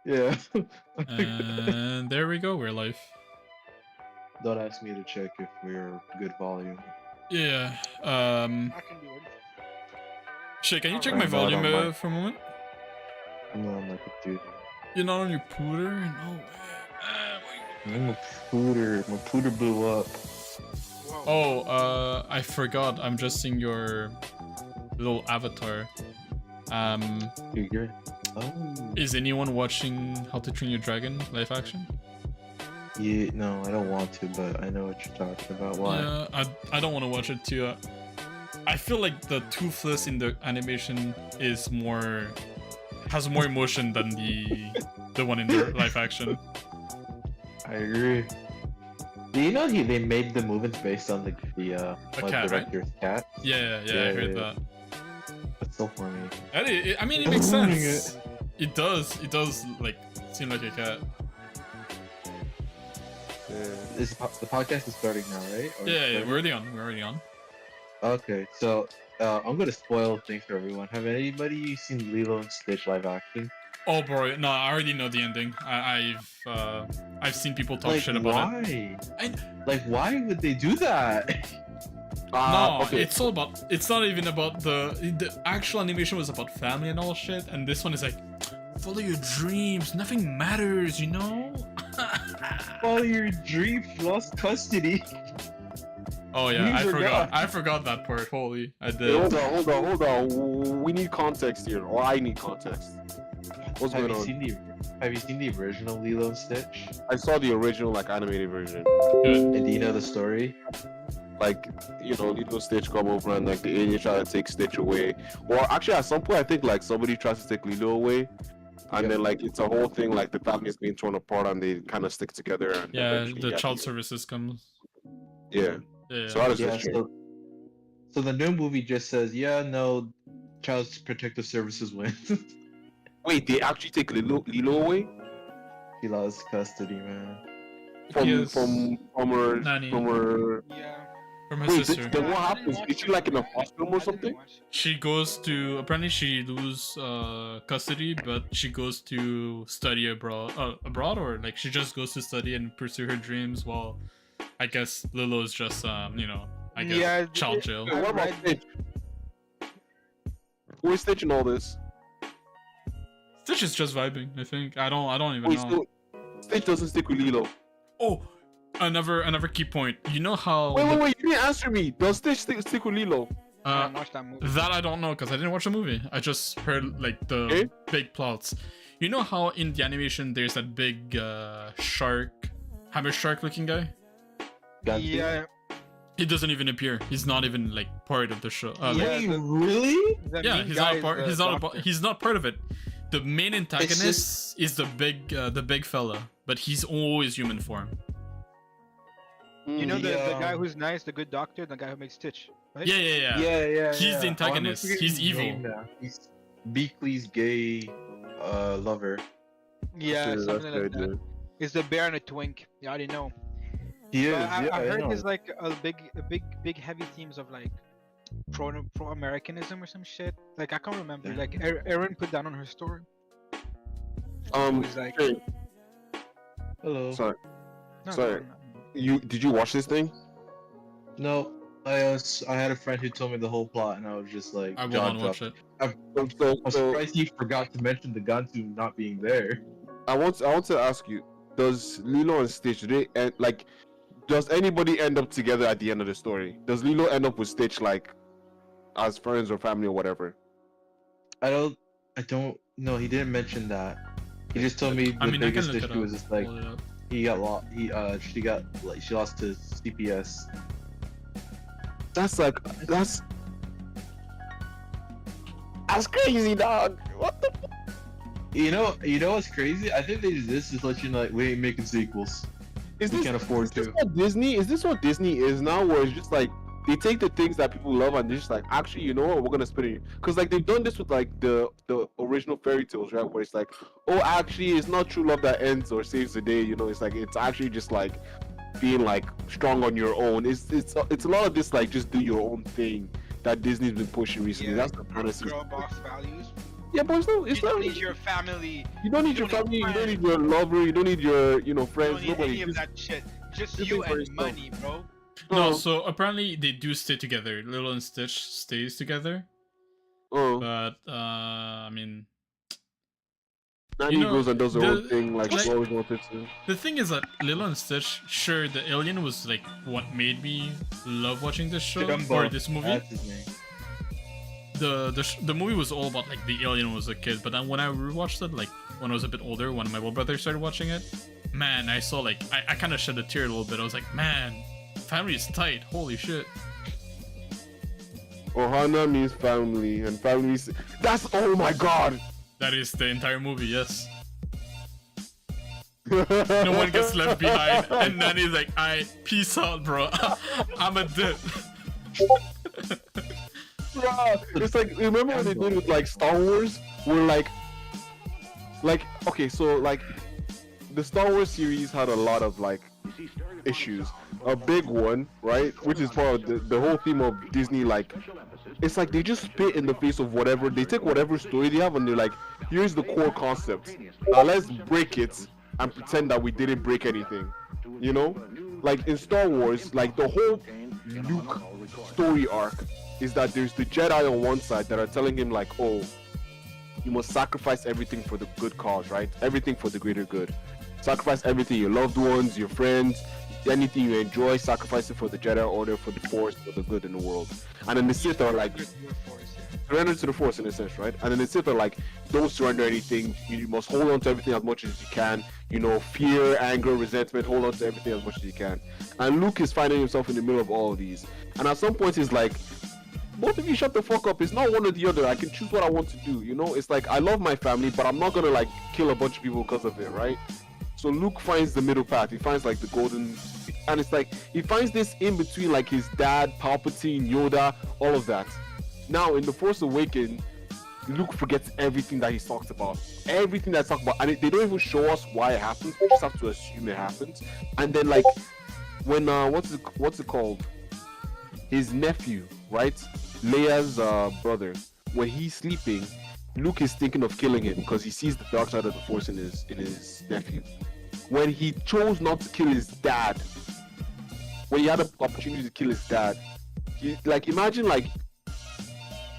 Yeah. And there we go. We're live. Don't ask me to check if we're good volume. Yeah. I can do it. Shay, can you check I'm my not volume on my- for a moment? I'm not on my computer. You're not on your pooter? No way. I'm a pooter. My pooter blew up. Whoa. Oh, I forgot. I'm just seeing your little avatar. You're good. Oh. Is anyone watching How to Train Your Dragon live action? Yeah, no, I don't want to, but I know what you're talking about. Why? Yeah, I don't want to watch it too. I feel like the Toothless in the animation has more emotion than the one in the live action. I agree. Do you know they made the movements based on the cat, director's cat? Yeah, I heard that. That's so funny. I mean, it makes sense. It does like seem like a cat. The podcast is starting now, right? Or Yeah, we're already on. Okay, so I'm gonna spoil things for everyone. Have anybody seen Lilo and Stitch live action? Oh, bro, no, I already know the ending. I've seen people talk shit about it. Like, why would they do that? No, okay. it's not even about the actual animation was about family and all shit, and this one is like, follow your dreams, nothing matters, you know? Follow your dreams, lost custody. Oh yeah, Dreams are gone. I forgot that part. Holy, I Hey, did. hold on. We need context here, or I need context. What's Have going you on? have you seen the original Lilo and Stitch? I saw the original, like, animated version. Good. And do you know the story? Like, you know, Lilo and Stitch come over and, like, the alien try to take Stitch away. Or actually, at some point, I think, like, somebody tries to take Lilo away. And then, like, it's a whole thing, like, the family is being torn apart and they kind of stick together. And Yeah, eventually the get child the- services comes. Yeah. Yeah. So how does Yeah. this change? So the new movie just says, yeah, no, Child Protective Services win. Wait, they actually take Lilo away? She lost custody, man. Yes. From her... Nanny. From her... Yeah. From her Wait, sister. then what happens? Is she, like, in a hospital or something? She goes to apparently she lose custody, but she goes to study abroad or like she just goes to study and pursue her dreams while I guess Lilo is just you know, I guess Yeah, child jail. Wait, what about Stitch? Who is Stitch in all this? Stitch is just vibing, I think. I don't even Wait, know. so Stitch doesn't stick with Lilo. Oh, another key point. You know how Wait, you didn't answer me. Does Stitch stick with Lilo? I haven't watched that movie. that I don't know because I didn't watch the movie. I just heard like the Okay. big plots. You know how in the animation there's that big shark, hammer shark looking guy? Yeah. He doesn't even appear. He's not even like part of the show. Yeah. Wait, really? The Yeah, main he's guy not a is part. the He's not. doctor. He's not part of it. The main antagonist just- is the big fella, but he's always human form. You know the Yeah. guy who's nice, the good doctor, the guy who makes Stitch, right? Yeah. Yeah. He's the antagonist. Oh, I'm He's forgetting his evil. name now. He's Beakley's gay lover. Yeah, That's something like good, that. It's the bear and a twink. You already know. He is. But Yeah, I heard know. there's like a big heavy themes of like pro Americanism or some shit. Like I can't remember. Yeah. Like Erin put that on her story. He's like, hey, Hello. sorry. no, sorry. no. Did you watch this thing? No, I had a friend who told me the whole plot, and I was just like, I will jaw not watch dropped. it. I'm surprised he forgot to mention the Gantu not being there. I want to ask you, does Lilo and Stitch, does anybody end up together at the end of the story? Does Lilo end up with Stitch, like, as friends or family or whatever? I don't know. He didn't mention that. He just told me the I mean, I can biggest look it issue up. was just like Pull it up. he got lost. She lost to CPS. That's crazy, dog. What the? You know what's crazy? I think they did this to let you know like we ain't making sequels. Is We this, can't afford is this to. what Disney? Is this what Disney is now? Where it's just like they take the things that people love and they're just like, actually, you know what? We're gonna spit it. Because like they've done this with like the original fairy tales, right? Where it's like, oh, actually, it's not true love that ends or saves the day. You know, it's like it's actually just like being like strong on your own. It's a lot of this like just do your own thing that Disney's been pushing recently. Yeah, That's the fantasy. Girl boss values. Yeah, but it's not. You It's don't not. need your family. You don't need your family. You don't need your lover. You don't need your, You friends. don't need Nobody. any of that shit. Just just you think for and yourself. money, bro. No, Oh, so apparently they do stay together. Lilo and Stitch stays together, oh. but I mean, Nani goes and does her own thing like she like always wanted to. the thing is that Lilo and Stitch, sure, the alien was like what made me love watching this show or Dumbo. this movie. That's his name. The movie was all about like the alien was a kid, but then when I rewatched it, like when I was a bit older, when my little brother started watching it, man, I saw like I kind of shed a tear a little bit. I was like, man, family is tight. Holy shit. Ohana means family, and family. That's, oh my god. That is the entire movie, yes. No one gets left behind, and then he's like, "I peace out, bro. I'm a dip." Bruh, it's like, remember what they did with like Star Wars? Where like okay, so like the Star Wars series had a lot of like issues. A big one, right? Which is part of the whole theme of Disney. Like, it's like they just spit in the face of whatever. They take whatever story they have and they're like, here's the core concept. Now let's break it and pretend that we didn't break anything. You know? Like in Star Wars, like the whole Luke story arc is that there's the Jedi on one side that are telling him like, oh, you must sacrifice everything for the good cause, right? Everything for the greater good. Sacrifice everything, your loved ones, your friends, anything you enjoy, sacrifice it for the Jedi Order, for the Force, for the good in the world. And then the Sith are like, surrender to the Force in a sense, right? And then the Sith are like, don't surrender anything. You must hold on to everything as much as you can. You know, fear, anger, resentment, hold on to everything as much as you can. And Luke is finding himself in the middle of all of these. And at some point he's like, both of you shut the fuck up. It's not one or the other. I can choose what I want to do. You know, it's like, I love my family, but I'm not gonna like kill a bunch of people because of it, right? So Luke finds the middle path. He finds like the golden, and it's like he finds this in between like his dad, Palpatine, Yoda, all of that. Now in The Force Awakens, Luke forgets everything that he's talked about, everything that's talked about, and they don't even show us why it happens. We just have to assume it happens. And then like when what's it called? His nephew, right? Leia's brother. When he's sleeping, Luke is thinking of killing him because he sees the dark side of the Force in his nephew. When he chose not to kill his dad, when he had an opportunity to kill his dad, like imagine like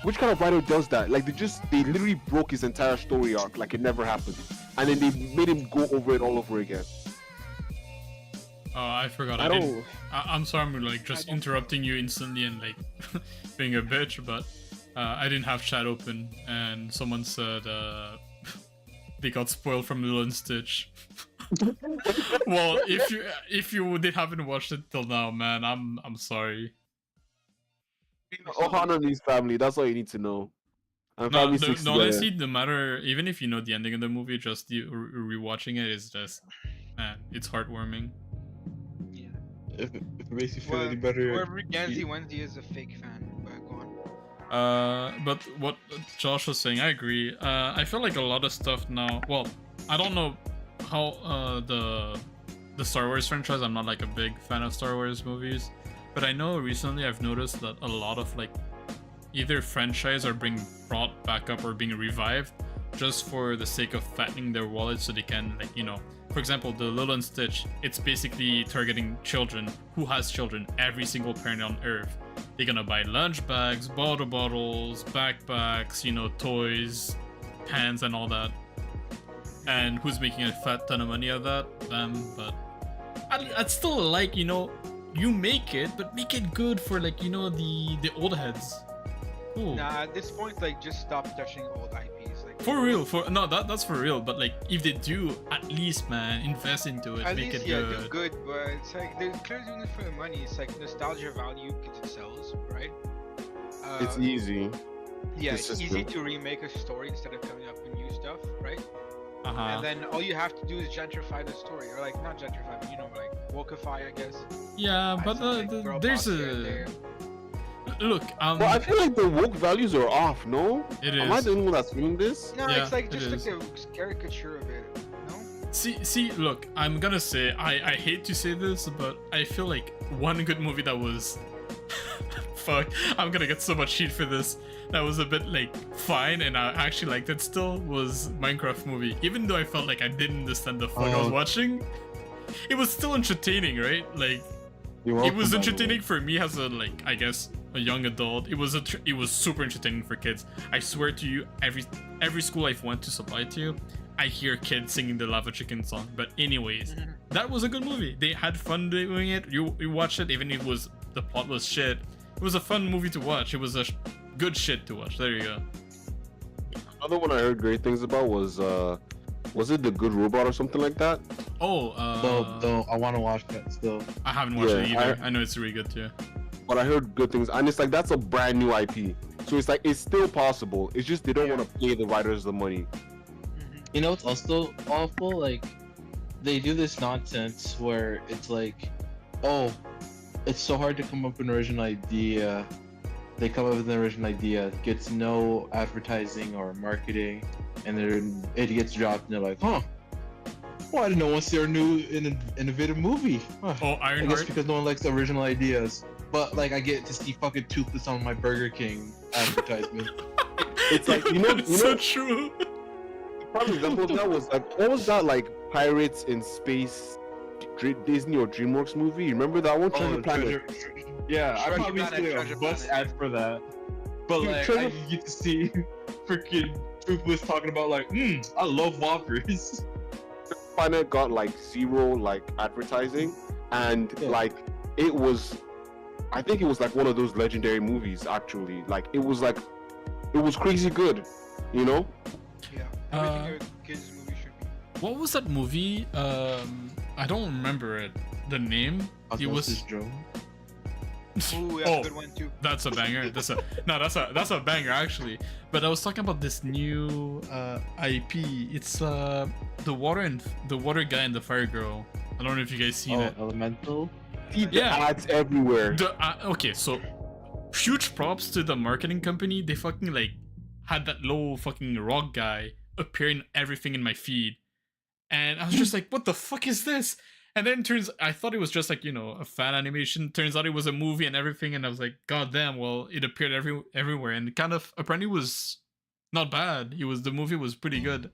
which kind of writer does that? Like they literally broke his entire story arc like it never happened, and then they made him go over it all over again. Oh, I forgot. I'm sorry, I'm like just interrupting you instantly and like being a bitch, but I didn't have chat open, and someone said they got spoiled from Lilo and Stitch. Well, if you haven't watched it till now, man, I'm sorry. Ohana means family. That's all you need to know. And family sticks together. Honestly, no matter, even if you know the ending of the movie, just rewatching it is just, man, it's heartwarming. Yeah. If it makes you feel any better, Whoever Gansy Wednesday is a fake fan. But go on. But what Josh was saying, I agree. I feel like a lot of stuff now. Well, I don't know how the Star Wars franchise. I'm not like a big fan of Star Wars movies, but I know recently I've noticed that a lot of like either franchise are being brought back up or being revived just for the sake of fattening their wallets so they can, like, you know, for example, the Lilo and Stitch, it's basically targeting children. Who has children? Every single parent on earth. They're gonna buy lunch bags, water bottles, backpacks, you know, toys, pants and all that. And who's making a fat ton of money of that? Them. But I'd still like, you know, you make it, but make it good for, like, you know, the old heads. Cool. Nah, at this point, like, just stop touching old IPs. Like, For real, that's for real. But like, if they do, at least, man, invest into it, at make least, it yeah, good. do good, but it's like they're clearly doing it for the money. It's like nostalgia value because it sells, right? It's easy. Yeah, it's easy consistent. to remake a story instead of coming up with new stuff, right? Uh-huh. And then all you have to do is gentrify the story, or like not gentrify, but you know, like wokeify, I guess. Yeah, Add but some, like, girl there's boss here and a there. look. Well, I feel like the woke values are off. No, It am I is. the only one that's feeling this? No, Yeah, it's like it just like is. a caricature of it. No. See, look, I'm gonna say, I hate to say this, but I feel like one good movie that was fuck, I'm gonna get so much heat for this, that was a bit like fine and I actually liked it still was Minecraft movie. Even though I felt like I didn't understand the fuck I was Oh. watching, it was still entertaining, right? Like You're it welcome, was by the way. entertaining for me as a like I guess a young adult. It was it was super entertaining for kids. I swear to you, every school I've went to supply to, I hear kids singing the Lava Chicken song. But anyways, that was a good movie. They had fun doing it. You watched it even if it was the plot was shit. It was a fun movie to watch. It was a good shit to watch. There you go. Another one I heard great things about was it The Good Robot or something like that? Oh, Though I want to watch that still. I haven't watched it Yeah, either. I know it's really good too. But I heard good things, and it's like that's a brand new IP, so it's like it's still possible. It's just they don't want to pay the writers the money. You know, it's also awful. Like, they do this nonsense where it's like, oh, it's so hard to come up with an original idea. They come up with an original idea, gets no advertising or marketing, and then it gets dropped, and they're like, huh? Why did no one see our new innovative movie? Huh. Oh, I guess Ironheart. because no one likes original ideas. But like, I get to see fucking Toothless on my Burger King advertisement. It's like you know, It's so true. prime example of that was like what was that like Pirates in Space Disney or DreamWorks movie? You remember that one? Treasure Planet. Yeah, I Treasure probably Planet, see a Treasure bus Planet. ad for that. But Dude, like, Treasure- I get to see freaking Toothless talking about like, I love Whoppers. Planet got like zero like advertising, and Yeah. like it was, I think it was like one of those legendary movies. Actually, like it was crazy good, you know. Yeah. Everything a kids movie should be. What was that movie? I don't remember it. The name. It was. Joe. Ooh, that's Oh. a good one too. That's a banger. That's a banger actually. But I was talking about this new IP. It's the water guy and the fire girl. I don't know if you guys seen it. Elemental. See the Yeah. ads everywhere. Okay, so huge props to the marketing company. They fucking like had that low fucking rock guy appear in everything in my feed, and I was just like, what the fuck is this? And then I thought it was just like, a fan animation. Turns out it was a movie and everything, and I was like, god damn, well, it appeared everywhere, and kind of apparently was not bad. The movie was pretty good.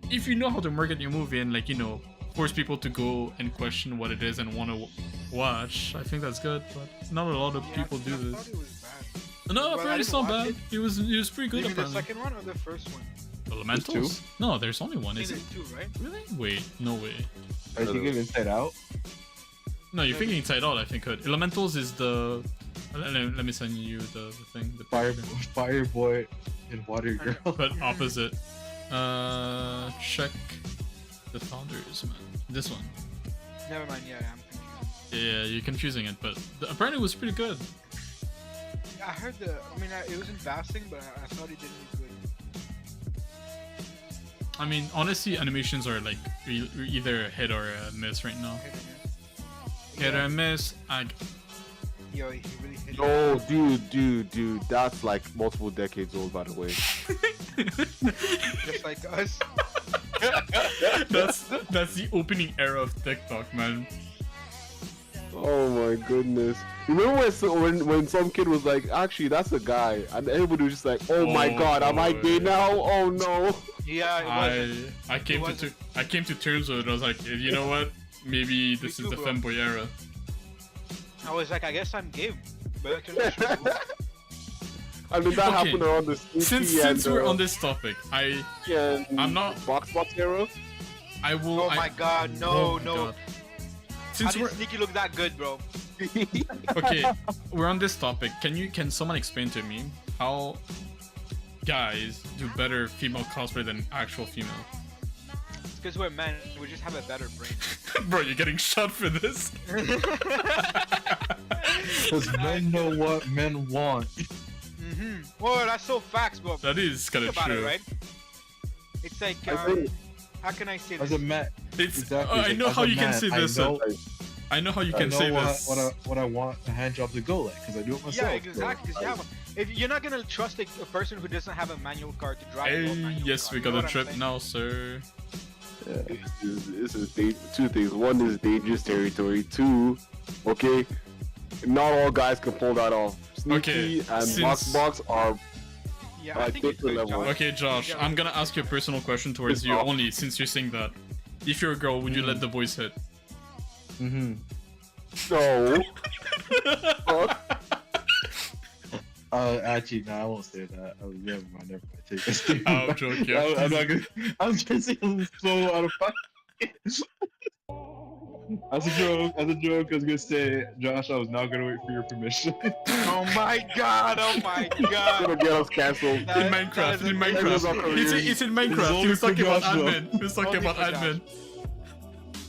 If you know how to market your movie and like, force people to go and question what it is and want to watch, I think that's good, but not a lot of people do I thought this. it was bad. No, Well, I apparently it's didn't not watch bad. it. It was pretty good Maybe the apparently. second one or the first one? Elementals? No, there's only one, I is think it? there's two, right? Really? Wait, no way. Are you thinking of Inside Out? No, you're thinking Inside Out, I think. Good. Elementals is the. Let me send you the thing. The Fire Boy and Water Girl. But opposite. Check the founders, man. This one. Never mind. Yeah, I'm confused. Yeah, you're confusing it, but apparently it was pretty good. I heard it wasn't fasting, but I thought it did good. I mean, honestly, animations are like either a hit or a miss right now. Hit or miss. Yo, he really hit Oh, dude, that's like multiple decades old, by the way. just like us. that's the opening era of TikTok, man. Oh my goodness! Remember when some kid was like, "Actually, that's a guy," and everybody was just like, "Oh my Oh, God, am I gay boy. now? Oh no!" Yeah, it wasn't. I came It to I came to terms with it. I was like, you know what? Maybe this is too, the bro. femboy era. I was like, I guess I'm gay. But actually, And then that Okay. happened around the Since we're on this topic, I'm not- box era. I will. oh my God, no, my no. God. How Since did we're Sneaky look that good, bro? okay, we're on this topic. Can someone explain to me how guys do better female cosplay than actual female? It's because we're men. We just have a better brain. Bro, you're getting shot for this. Because men know what men want. Whoa, that's so facts, bro. That is kind Think of about true. it, right? It's like, I think- how can I say As this? a man, It's. exactly. I know as how a you can man, say this. I know how you I can know say what, this. what I want a hand job to go like, because I do it myself. Yeah, exactly. 'Cause you have if you're not gonna trust a person who doesn't have a manual car to drive. your own Hey, manual yes, car, we you got know a what I'm trip saying? now, sir. This is two things. One is dangerous territory. Two, okay, not all guys can pull that off. Sneaky and since- Box are Yeah, I think it's different good, level. Josh. Okay, Josh, Yeah. I'm gonna ask you a personal question towards Piss you off. only since you're saying that. If you're a girl, would you let the boys hit? Mm-hmm. no. Fuck. Actually, no, I won't say that. Oh, never mind. Take this. I'm joking. I'm not gonna. I'm just saying so out of pocket. As a joke, I was gonna say, Josh, I was not gonna wait for your permission. Oh my god! Oh my It's god! gonna get us cancelled. In That Minecraft, is in amazing. Minecraft. It's in Minecraft. He only was for talking about Josh, though. admin. He was talking Only about for Josh. admin.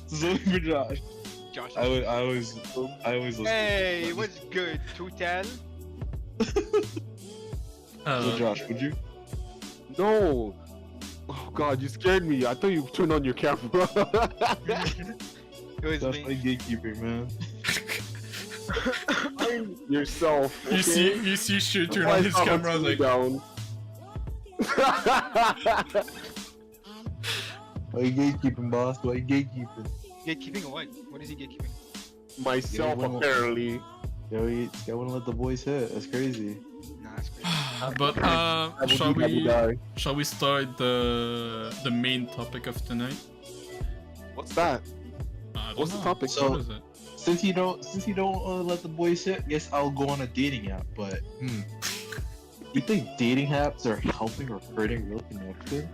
This is only for Josh. Josh. I always listen. Hey, what's good? 210? So Josh, would you? No. Oh god, you scared me. I thought you turned on your camera. It was Josh, me. play gatekeeper, man. Yourself. You see, okay? you see shit turn Why on his is someone camera like. down? Why you gatekeeping, boss? Why you gatekeeping? Gatekeeping or what? What is he gatekeeping? Myself, Yeah, well- apparently. Yo, I wanna let the boys hit. That's crazy. Nah, that's crazy. But I will shall do that, you we die. start the main topic of tonight? What's that? I don't What's the know. topic? So, what is it? Since you don't let the boys hit, guess I'll go on a dating app. But you think dating apps are helping or hurting real connection?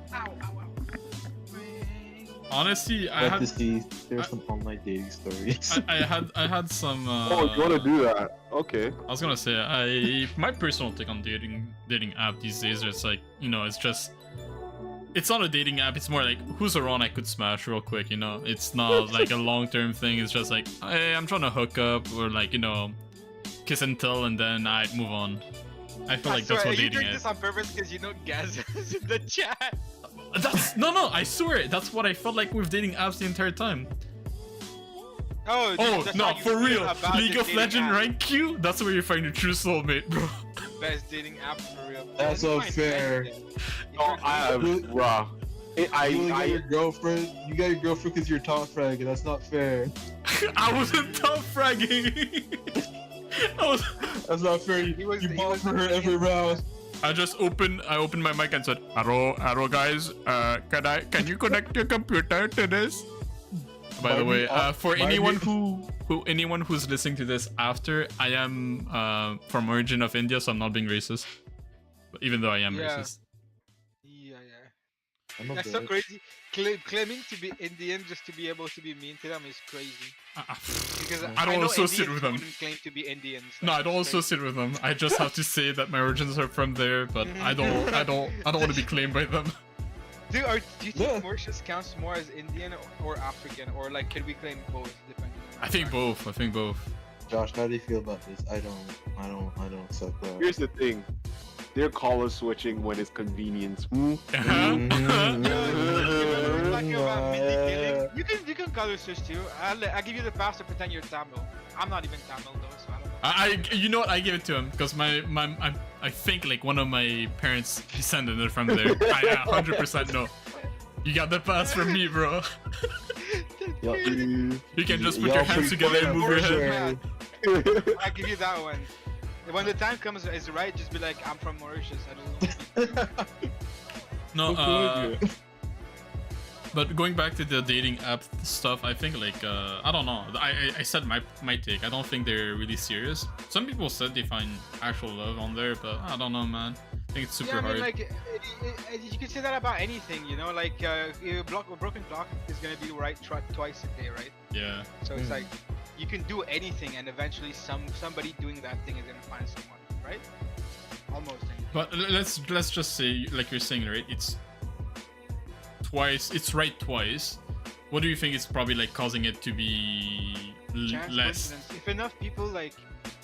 Honestly, I Like to had see there's some online dating stories. I had some. Oh, you wanna do that? Okay. I was gonna say, my personal take on dating app these days is like, you know, it's not a dating app. It's more like who's around I could smash real quick. You know, it's not like a long-term thing. It's just like, hey, I'm trying to hook up or like, you know, kiss and tell, and then I move on. I feel like that's what you dating doing is. this on purpose because you know Gaz is in the chat. That's no. I swear, that's what I felt like with dating apps the entire time. Oh, Oh that's no, how you for feel real. about League the of dating Legend app. rank Q. That's where you find your true soulmate, bro. Best dating app for real. That's You find unfair. friends there. If No, you're I good- raw. You only got your I girlfriend. You got your girlfriend because you're top frag, and that's not fair. I wasn't top fragging. I was. That's not fair. He was- You he bought was- for her every round. I opened my mic and said, "Hello, guys. Can you connect your computer to this?" By the way, for anyone who's listening to this after, I am from origin of India, so I'm not being racist. But even though I am Yeah. racist. Yeah. I'm a That's so bitch. crazy. Claiming to be Indian just to be able to be mean to them is crazy. Because I don't know associate Indians with them. wouldn't claim to be Indians. No, I That's don't crazy. associate with them. I just have to say that my origins are from there, but I don't want to be claimed by them. Do you think Yeah. Mauritius counts more as Indian or African, or like can we claim both depending on I think both. Josh, how do you feel about this? I don't accept that. here's the thing. They're color switching when it's convenient. Hmm? Mm-hmm. You're talking about Mindy Yeah. killing. You can color switch too. I'll give you the pass to pretend you're Tamil. I'm not even Tamil though, so I don't know. You know what? I give it to him because I think like one of my parents descended from there. I 100% know. You got the pass from me, bro. Yo, You can just put Y'all your hands pretty together and clear, move your for head. sure. I give you that one. When the time comes is right, just be like, I'm from Mauritius. I just don't. No, Okay. but going back to the dating app stuff, I think like I don't know. I said my take. I don't think they're really serious. Some people said they find actual love on there, but I don't know, man. I think it's super Yeah, I mean, hard. like, you can say that about anything, you know? Like, a broken clock is gonna be right twice a day, right? Yeah. So it's like, you can do anything, and eventually somebody doing that thing is gonna find someone, right? Almost anything. But let's just say, like you're saying, right? It's twice. It's right twice. What do you think is probably like causing it to be Chance less? coincidence. If enough people like,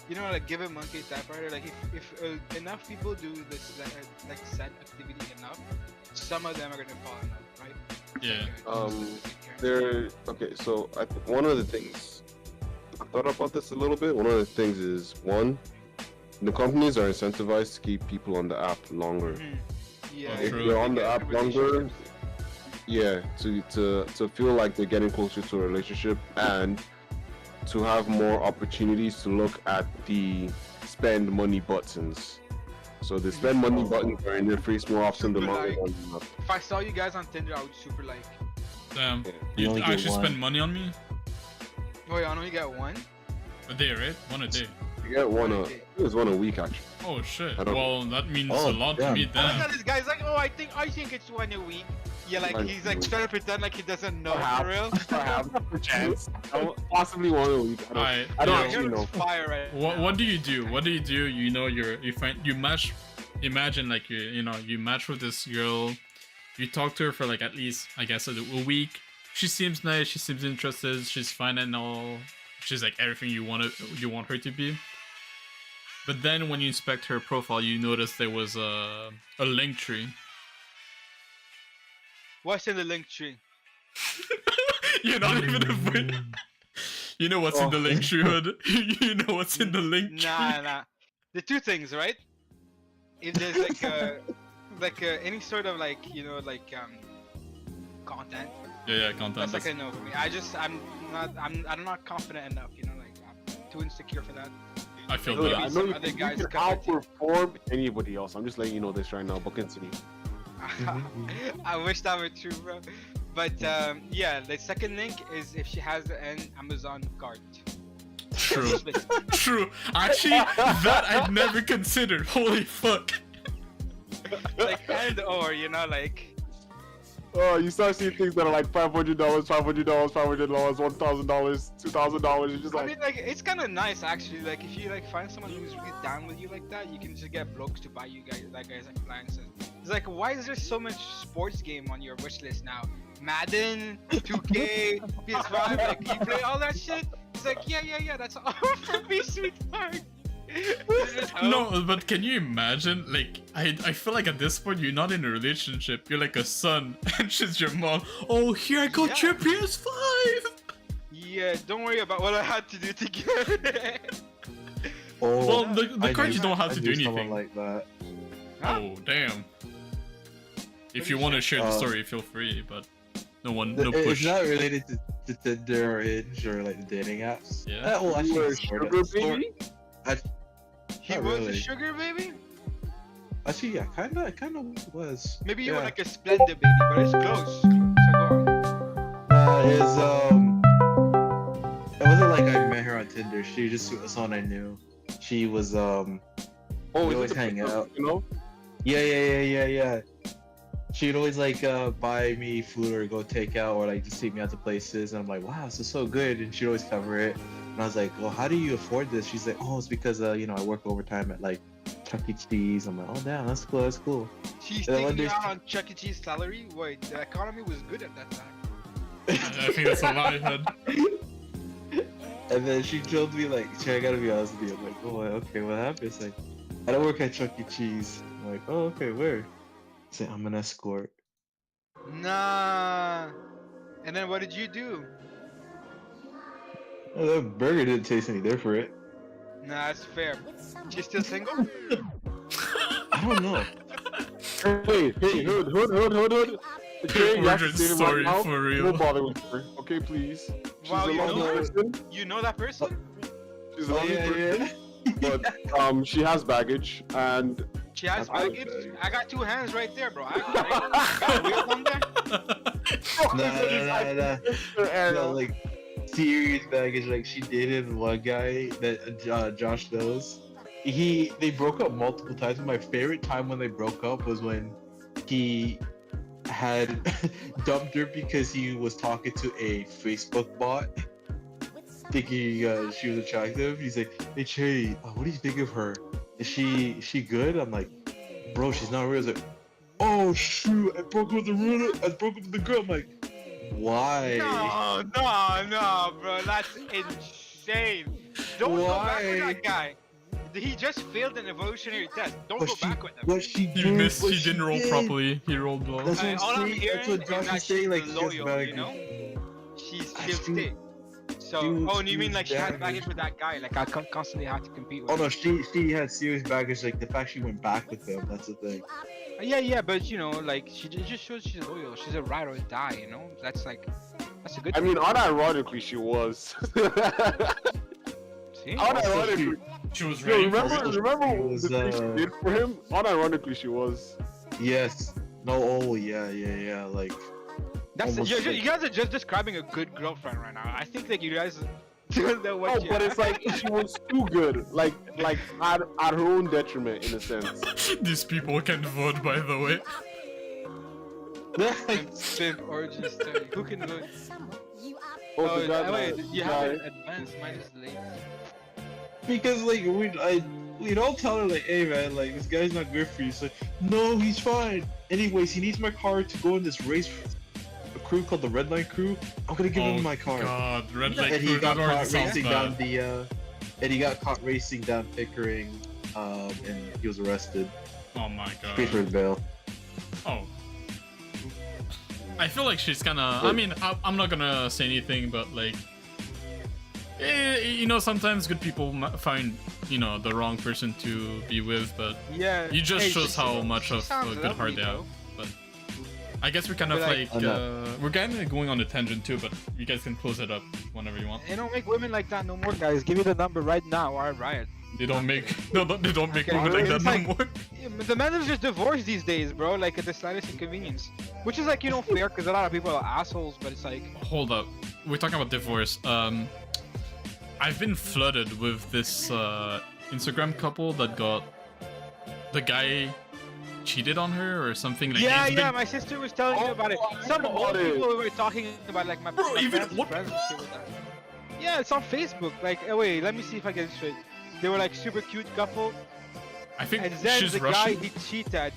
you know, like give a monkey a typewriter. Like if enough people do this like set activity enough, some of them are gonna fall in love, right? Yeah. There. Okay, so one of the things I thought about this a little bit. One of the things is the companies are incentivized to keep people on the app longer. Yeah. Oh, If true. you're on the app longer, Relationships. yeah, to feel like they're getting closer to a relationship and to have more opportunities to look at the spend money buttons. So the spend money buttons are in their face more often than Super longer like. than If I saw you guys on Tinder, I would super like. Damn. Yeah. You You only get actually one. spend money on me? Oh, yeah, I only get one. A day, right? One a day. You get one One a, a day. I think it's one a week actually. Oh shit. I don't- Well, that means Oh, a lot to damn. me Oh my then. god, this guy's like, oh, I think it's one a week. Yeah, like One he's a like week. trying to pretend like he doesn't know Perhaps. for real. Perhaps a chance. Possibly one a week. Alright, I don't yo, actually know. Fire right What do you do? What do you do? You know, you match. Imagine like you match with this girl. You talk to her for like at least I guess a week. She seems nice. She seems interested. She's fine and all. She's like everything you want her to be. But then when you inspect her profile, you notice there was a link tree. What's in the link tree? You're not even a. You know what's in the link tree, Hood? You know what's in the link tree. Nah. The two things, right? If there's like any sort of like content, Yeah, content. that's like a no for me. I'm not confident enough, like I'm too insecure for that. I feel Dude, that. I know Some you, other you guys can cut their teeth. outperform anybody else. I'm just letting you know this right now. But continue. I wish that were true, bro. But yeah, the second link is if she has an Amazon cart. True. True. Actually, that I've never considered. Holy fuck. Like and or like. Oh, you start seeing things that are like $500, $500, $500, $1,000, $2,000. You're just I like, mean, like it's kind of nice actually. Like if you like find someone who's really down with you like that, you can just get blokes to buy you guys like appliances. It's like, why is there so much sports game on your wish list now? Madden, 2K, PS5, like you play all that shit. It's like, yeah, that's all for me, sweetheart. No, but can you imagine? Like, I feel like at this point you're not in a relationship. You're like a son, and she's your mom. Oh, here I got your PS5. Yeah, don't worry about what I had to do to get it. Oh, Well, the I cards knew- you don't have I to knew do someone anything. like that. Oh, damn. If you want to share the story, feel free. But no It's push. not related to Tinder or Hinge or like the dating apps. Yeah. Well, you were a actually, sugar baby? He Not was really. a sugar baby? Actually, yeah, kind of was. Maybe you were Yeah. like a Splenda baby, but it's close. So go on. It wasn't like I met her on Tinder. She just was someone I knew. She was oh, we is always it the hang people, out. You know? Yeah. She'd always like buy me food or go take out or like just take me out to places. And I'm like, wow, this is so good. And she'd always cover it. And I was like, well, how do you afford this? She's like, oh, it's because I work overtime at like Chuck E. Cheese. I'm like, oh damn, that's cool. She's And then one taking you day out on Chuck E. Cheese salary? Wait, the economy was good at that time. I think that's a lie, Hood. And then she told me like, I gotta be honest with you. I'm like, oh, okay, what happened? It's like, I don't work at Chuck E. Cheese. I'm like, oh, okay, where? Say, I'm an escort. Nah. And then what did you do? Oh, that burger didn't taste any different. Nah, that's fair. She's still single? I don't know. Hey, hood. Okay, you have to Origin say it story right now. for real. Don't bother with her. Okay, please. She's Wow, a you lovely know her? person. You know that person? She's a Oh, lovely person. But she has baggage and She has That's my baggage? bag. I got two hands right there, bro. I got a wheel on there? No, like serious baggage. Like she dated one guy that Josh knows. They broke up multiple times. My favorite time when they broke up was when he had dumped her because he was talking to a Facebook bot, thinking she was attractive. He's like, "Hey, Che, what do you think of her? Is she good?" I'm like, "Bro, she's not real." He's like, "Oh shoot, I broke up with the girl." I'm like, "Why?" No, bro. That's insane. Don't go back with Why? that guy. He just failed an evolutionary test. Don't go back with him. What she He did, missed. what He didn't roll did. properly. He rolled low. That's what All I'm saying. hearing That's what is Josh that is saying. she's Like, she has loyal, baggage. you know? She'll She- stay. So, she- oh, and you she mean was like she has baggage. baggage with that guy? Like I constantly had to compete with Oh him. no, she had serious baggage. Like the fact she went back with him. That's the thing. Yeah, but like it just shows she's loyal. She's a ride or die, that's a good I thing. mean, unironically, she was. think. Unironically, She was yo, ready for remember, it. remember was, the thing she did for him? Unironically, she was. Yes. No. Oh yeah. Like That's almost you like- guys are just describing a good girlfriend right now. I think like you guys don't know what Oh, you but it's like she was too good, like at her own detriment in a sense. These people can vote, by the way. Simp orgy story. Who can vote? Oh, the guy wait, that- you guy- have it advanced. Mine is late. because like we don't tell her like, hey man, like this guy's not good for you. She's like, no, he's fine. Anyways, he needs my car to go in this race. A crew called the Red Line Crew. I'm gonna give him my car. God, red light And he crew, got that already caught sounds racing bad. down the. And he got caught racing down Pickering, and he was arrested. Oh my god. Paid for his bail. Oh. I feel like she's kinda. I mean, I'm not gonna say anything, but like. You know, sometimes good people find, you know, the wrong person to be with, but Yeah. you just hey, shows she- how much she of sounds a good lovely, heart they have. bro. But I guess we're kind of But, like, like- we're kind of going on a tangent too, but you guys can close it up whenever you want. They don't make women like that no more, guys. Give me the number right now or I riot. They don't make no, they don't make Okay, women like that it's no like- more. Yeah, but the men are just divorced these days, bro. Like at the slightest inconvenience, which is like fair because a lot of people are assholes. But it's like Hold up, we're talking about divorce. I've been flooded with this Instagram couple that got the guy cheated on her or something. Like, yeah, it's yeah. been- My sister was telling me about it. I Some know old about it. people were talking about like my, Bro, my even- friends, what? friends and shit with that. Yeah, it's on Facebook. Like, wait, let me see if I get it straight. They were like super cute couple, I think and then she's the Russian. guy he cheated.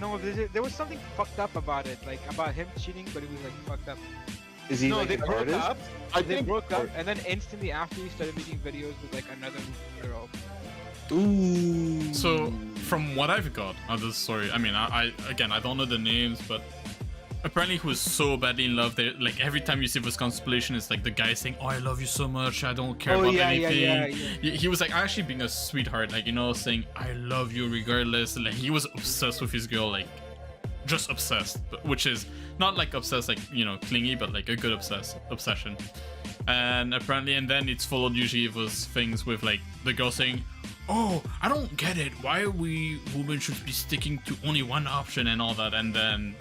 No, there was something fucked up about it, like about him cheating, but it was like fucked up. Is he No, like they an broke artist? up. I They think broke up, and then instantly after he started making videos with like another girl. Ooh. So from what I've got of this story, I mean, I again I don't know the names, but apparently he was so badly in love that like every time you see this constellation, it's like the guy saying, "Oh, I love you so much, I don't care about anything." He was like actually being a sweetheart, like saying, "I love you regardless." Like he was obsessed with his girl, like just obsessed, but which is not like obsessed, like clingy, but like a good obsession. And apparently, and then it's followed usually with things with like the girl saying, "Oh, I don't get it. Why we women should be sticking to only one option and all that." And then,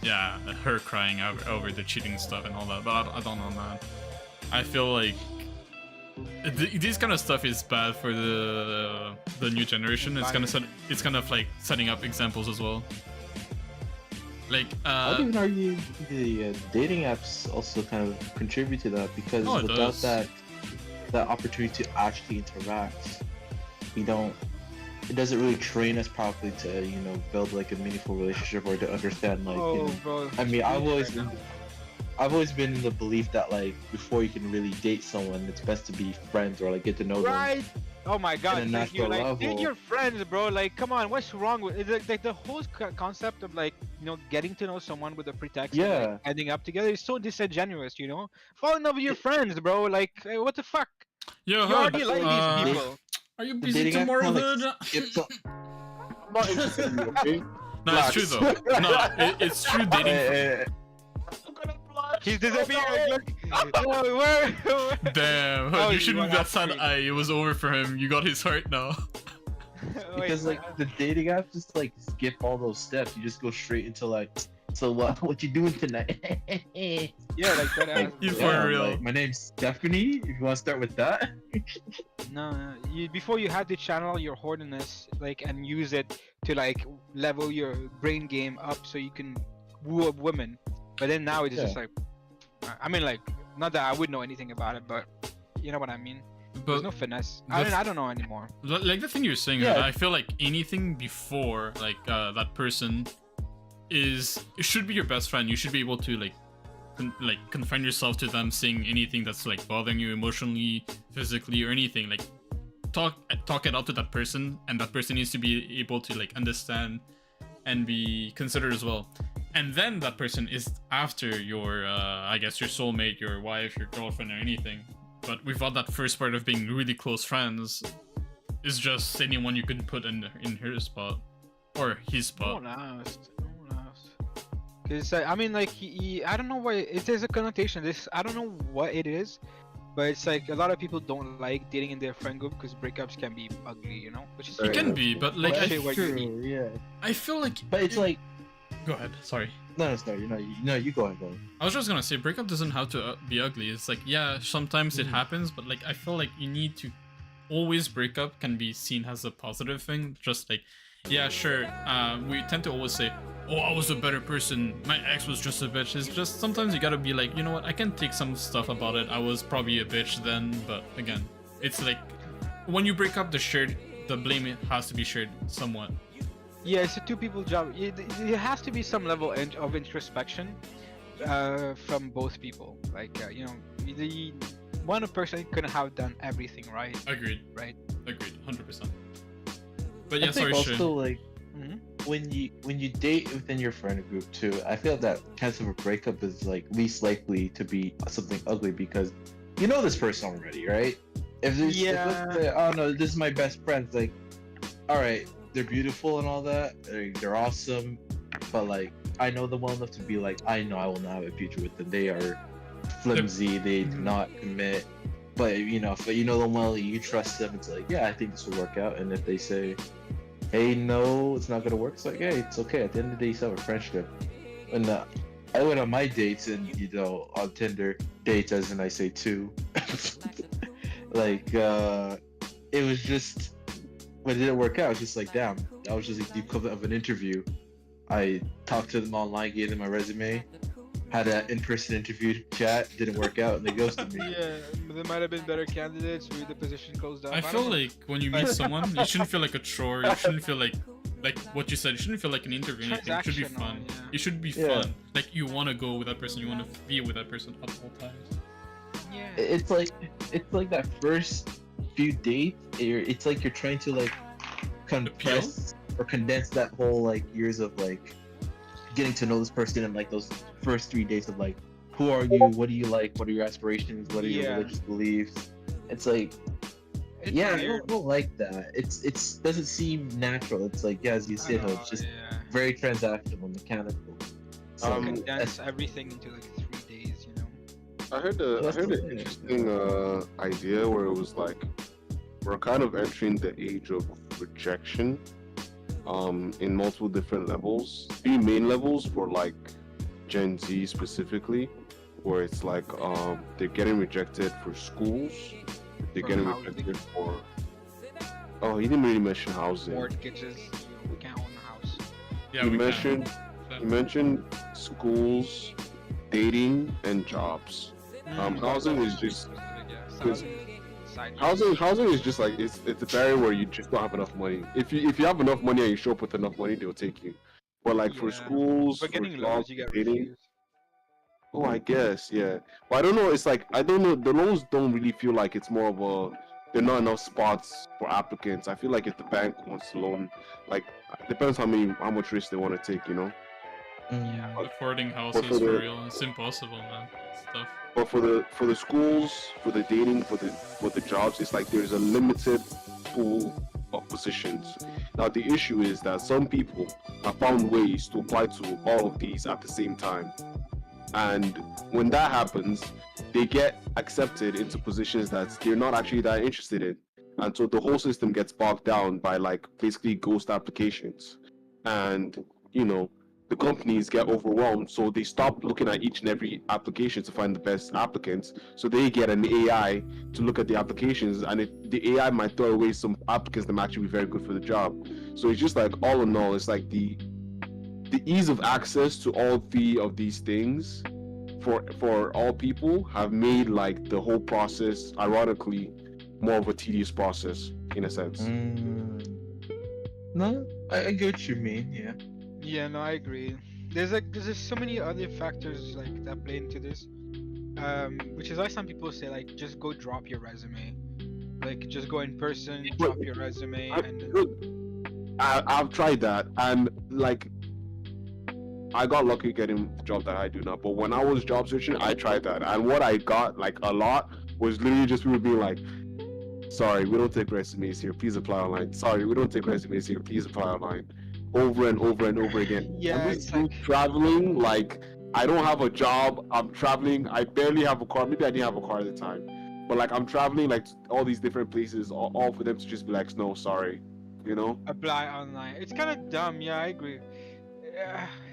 yeah, her crying over the cheating stuff and all that. But I don't know, man. I feel like this kind of stuff is bad for the new generation. It's kind of like setting up examples as well. Like, I would even argue the dating apps also kind of contribute to that because Oh, it without does. that opportunity to actually interact, we don't. It doesn't really train us properly to build like a meaningful relationship or to understand like bro. I mean, I've always been in the belief that like before you can really date someone, it's best to be friends or like get to know them. Right. Oh my god, At a thank you. natural Like, date level. your friends, bro. Like, come on, what's wrong with it? Like the whole concept of like, getting to know someone with a pretext of Yeah. like, ending up together is so disingenuous, Fall in love with your friends, bro. Like, what the fuck? yo, You already Hood, like these people. are you The busy dating app tomorrow, kinda, Hood? like, skips up- I'm not interested in you, okay? No, it's true though. No, it's true dating. Eh, He's disappearing. Look. No, where? Damn, Hood, Oh, you you shouldn't went have that after sad me. eye. It was over for him. You got his heart now. because like the dating app just like skip all those steps. You just go straight into like, so what you doing tonight? yeah, like that. Like, You yeah, for real. like, my name's Stephanie. If you want to start with that. No, before you had to channel your horniness, like, and use it to like level your brain game up so you can woo up women. But then now it's just like, I mean, like, not that I would know anything about it, but you know what I mean. There's But no finesse. the I don't know anymore. like the thing you're saying, Yeah. Hood, I feel like anything before like that person it should be your best friend. You should be able to like confine yourself to them, saying anything that's like bothering you emotionally, physically, or anything. Like talk it out to that person, and that person needs to be able to like understand and be considered as well. And then that person is after your I guess your soulmate, your wife, your girlfriend, or anything. But without that first part of being really close friends, is just anyone you can put in her spot or his No spot. one asked. No one asked. Cause I mean, like, I don't know why. There's a connotation. I don't know what it is, But it's like a lot of people don't like dating in their friend group because breakups can be ugly, you know, which is It can true. be, but like Well, I, shit, what you eat. True, yeah. I feel like. But it's like, Go ahead. Sorry. no, sorry, you go ahead, though. I was just gonna say, breakup doesn't have to be ugly. It's like, yeah, sometimes it Mhm. happens, but like, I feel like you need to always break up can be seen as a positive thing. Just like, yeah, sure. We tend to always say, oh, I was a better person. My ex was just a bitch. It's just sometimes you gotta be like, you know what? I can take some stuff about it. I was probably a bitch then, but again, it's like when you break up, the blame has to be shared somewhat. Yeah, it's a two people job. It has to be some level of introspection from both people. Like, you know, the one person couldn't have done everything right. Agreed. Right. Agreed. 100%. But I yeah, think sorry, also Shane. like Mhm. when you date within your friend group too, I feel that chance of a breakup is like least likely to be something ugly because you know this person already, right? If there's if Yeah. let's say, oh no, this is my best friend, it's like, all right, they're beautiful and all that, they're awesome, but like I know them well enough to be like, I know I will not have a future with them. They are flimsy, they do Mhm. not commit. But you know, if you know them well, you trust them. It's like, yeah, I think this will work out. And if they say, hey, no, it's not gonna work, it's like, hey, it's okay. At the end of the day, you still have a friendship. And I went on my dates and on Tinder dates, as in I say two. Like it was just when it didn't work out. It's just like, damn, that was just like the equivalent of an interview. I talked to them online, gave them my resume, had an in-person interview chat, didn't work out, and they ghosted me. Yeah, there might have been better candidates with the position closed up. I feel don't know. like when you meet someone, you shouldn't feel like a chore. You shouldn't feel like what you said. You shouldn't feel like an interview. Or anything. It should be Transactional, fun. yeah. It should be Yeah. fun. Like you want to go with that person. You want to be with that person at all times. Yeah. It's like that first few dates. It's like you're trying to like compress or condense that whole like years of like getting to know this person and like those first 3 days of like, who are you? What do you like? What are your aspirations? What are your Yeah. religious beliefs? It's like, It's yeah, I weird. don't like that. It's doesn't seem natural. It's like, yeah, as you I said, know, it's just yeah. very transactional, mechanical. So Condense everything into like 3 days, you know. I heard That's an the- interesting idea where it was like we're kind of entering the age of rejection in multiple different levels. 3 main levels for like Gen Z specifically, where it's like they're getting rejected for schools, they're For getting housing. rejected for he didn't really mention housing. Mortgages, you know, we can't own a house. Yeah, He we mentioned can. you mentioned schools, dating, and jobs. Housing is just because housing is just like it's a barrier where you just don't have enough money. If you have enough money and you show up with enough money, they'll take you. But like for Yeah. schools, For for getting jobs, loans, you for get dating, refused. oh, I guess, yeah. But I don't know. It's like I don't know. The loans don't really feel like it's more of a. There are not enough spots for applicants. I feel like if the bank wants to loan, like depends how much risk they want to take, you know. Yeah. Affording But houses for for the real, it's impossible, man. It's tough. but for the schools, for the dating, for the jobs, it's like there's a limited pool of positions. Now the issue is that some people have found ways to apply to all of these at the same time. And when that happens, they get accepted into positions that they're not actually that interested in. And so the whole system gets bogged down by like basically ghost applications. And, you know, the companies get overwhelmed, so they stop looking at each and every application to find the best applicants. So they get an AI to look at the applications, and the AI might throw away some applicants that might actually be very good for the job. So it's just like all in all, it's like the ease of access to all 3 of these things for all people have made like the whole process ironically more of a tedious process in a sense. No, I get what you mean. Yeah. Yeah, no, I agree. There's just so many other factors like that play into this. Which is why some people say like just go drop your resume. Like just go in person, drop your resume, and then I've tried that, and like I got lucky getting the job that I do now. But when I was job searching, I tried that, and what I got like a lot was literally just people being like, "Sorry, we don't take resumes here. Please apply online. Sorry, we don't take resumes here. Please apply online." Over and over and over again. Yeah, I'm it's just like- traveling. Like I don't have a job. I'm traveling. I barely have a car. Maybe I didn't have a car at the time. but like I'm traveling like to all these different places, all for them to just be like, no, sorry, you know. Apply online. It's kind of dumb. Yeah, I agree.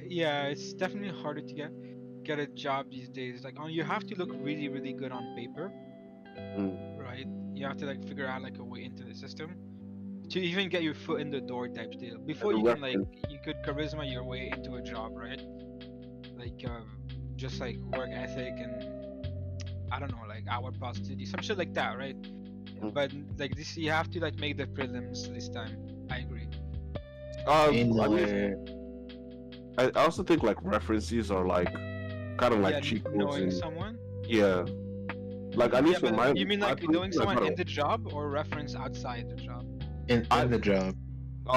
Yeah, it's definitely harder to get a job these days. Like, you have to look really, really good on paper, Mm. right? You have to like figure out like a way into the system to even get your foot in the door type deal. Before And you the can like reference. you could charisma your way into a job, right? Like just like work ethic and I don't know, like hour positivity, some shit like that, right? But like this, you have to like make the prelims this time. I agree. Ain't I no mean, way. I also think like references are like kind of like Yeah, cheat codes knowing and someone. yeah, like at Yeah, least for but my you mean my like knowing position, I someone got in the job or reference outside the job? In the job.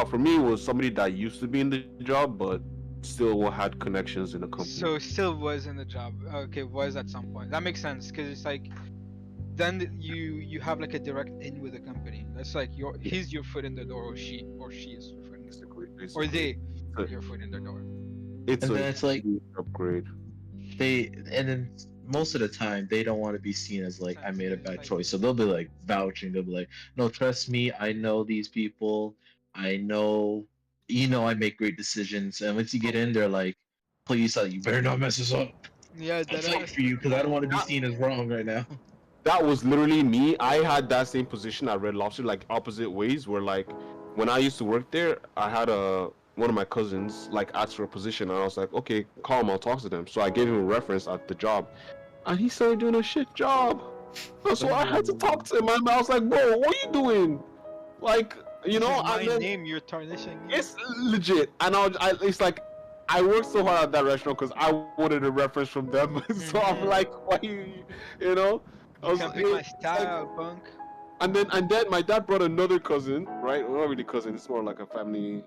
for me it was somebody that used to be in the job but still had connections in the company. So still was in the job. Okay, was at some point. That makes sense because it's like then you have like a direct in with the company. That's like Yeah, he's your foot in the door, or she is your foot in the door, basically, or basically. they are It's your foot in the door. it's And a then it's like huge upgrade. and then most of the time they don't want to be seen as like I made a It's bad like choice. So they'll be like vouching. They'll be like, no, trust me, I know these people. I know, I make great decisions. And once you get in, they're like, please, you better not mess this up. yeah, I'll that fight for you because I don't want to be seen as wrong right now. That was literally me. I had that same position at Red Lobster, like opposite ways. Where like when I used to work there, I had one of my cousins like asked for a position, and I was like, okay, call him, I'll talk to them. So I gave him a reference at the job, and he started doing a shit job. So I had to talk to him, and I was like, bro, what are you doing? Like, you This know, is my and then name. You're tarnishing. it's legit, and it's like I worked so hard at that restaurant because I wanted a reference from them. So I'm like, why you know? I You was can't pick my like, style, punk. and then my dad brought another cousin, right? Well, not really cousin, it's more like a family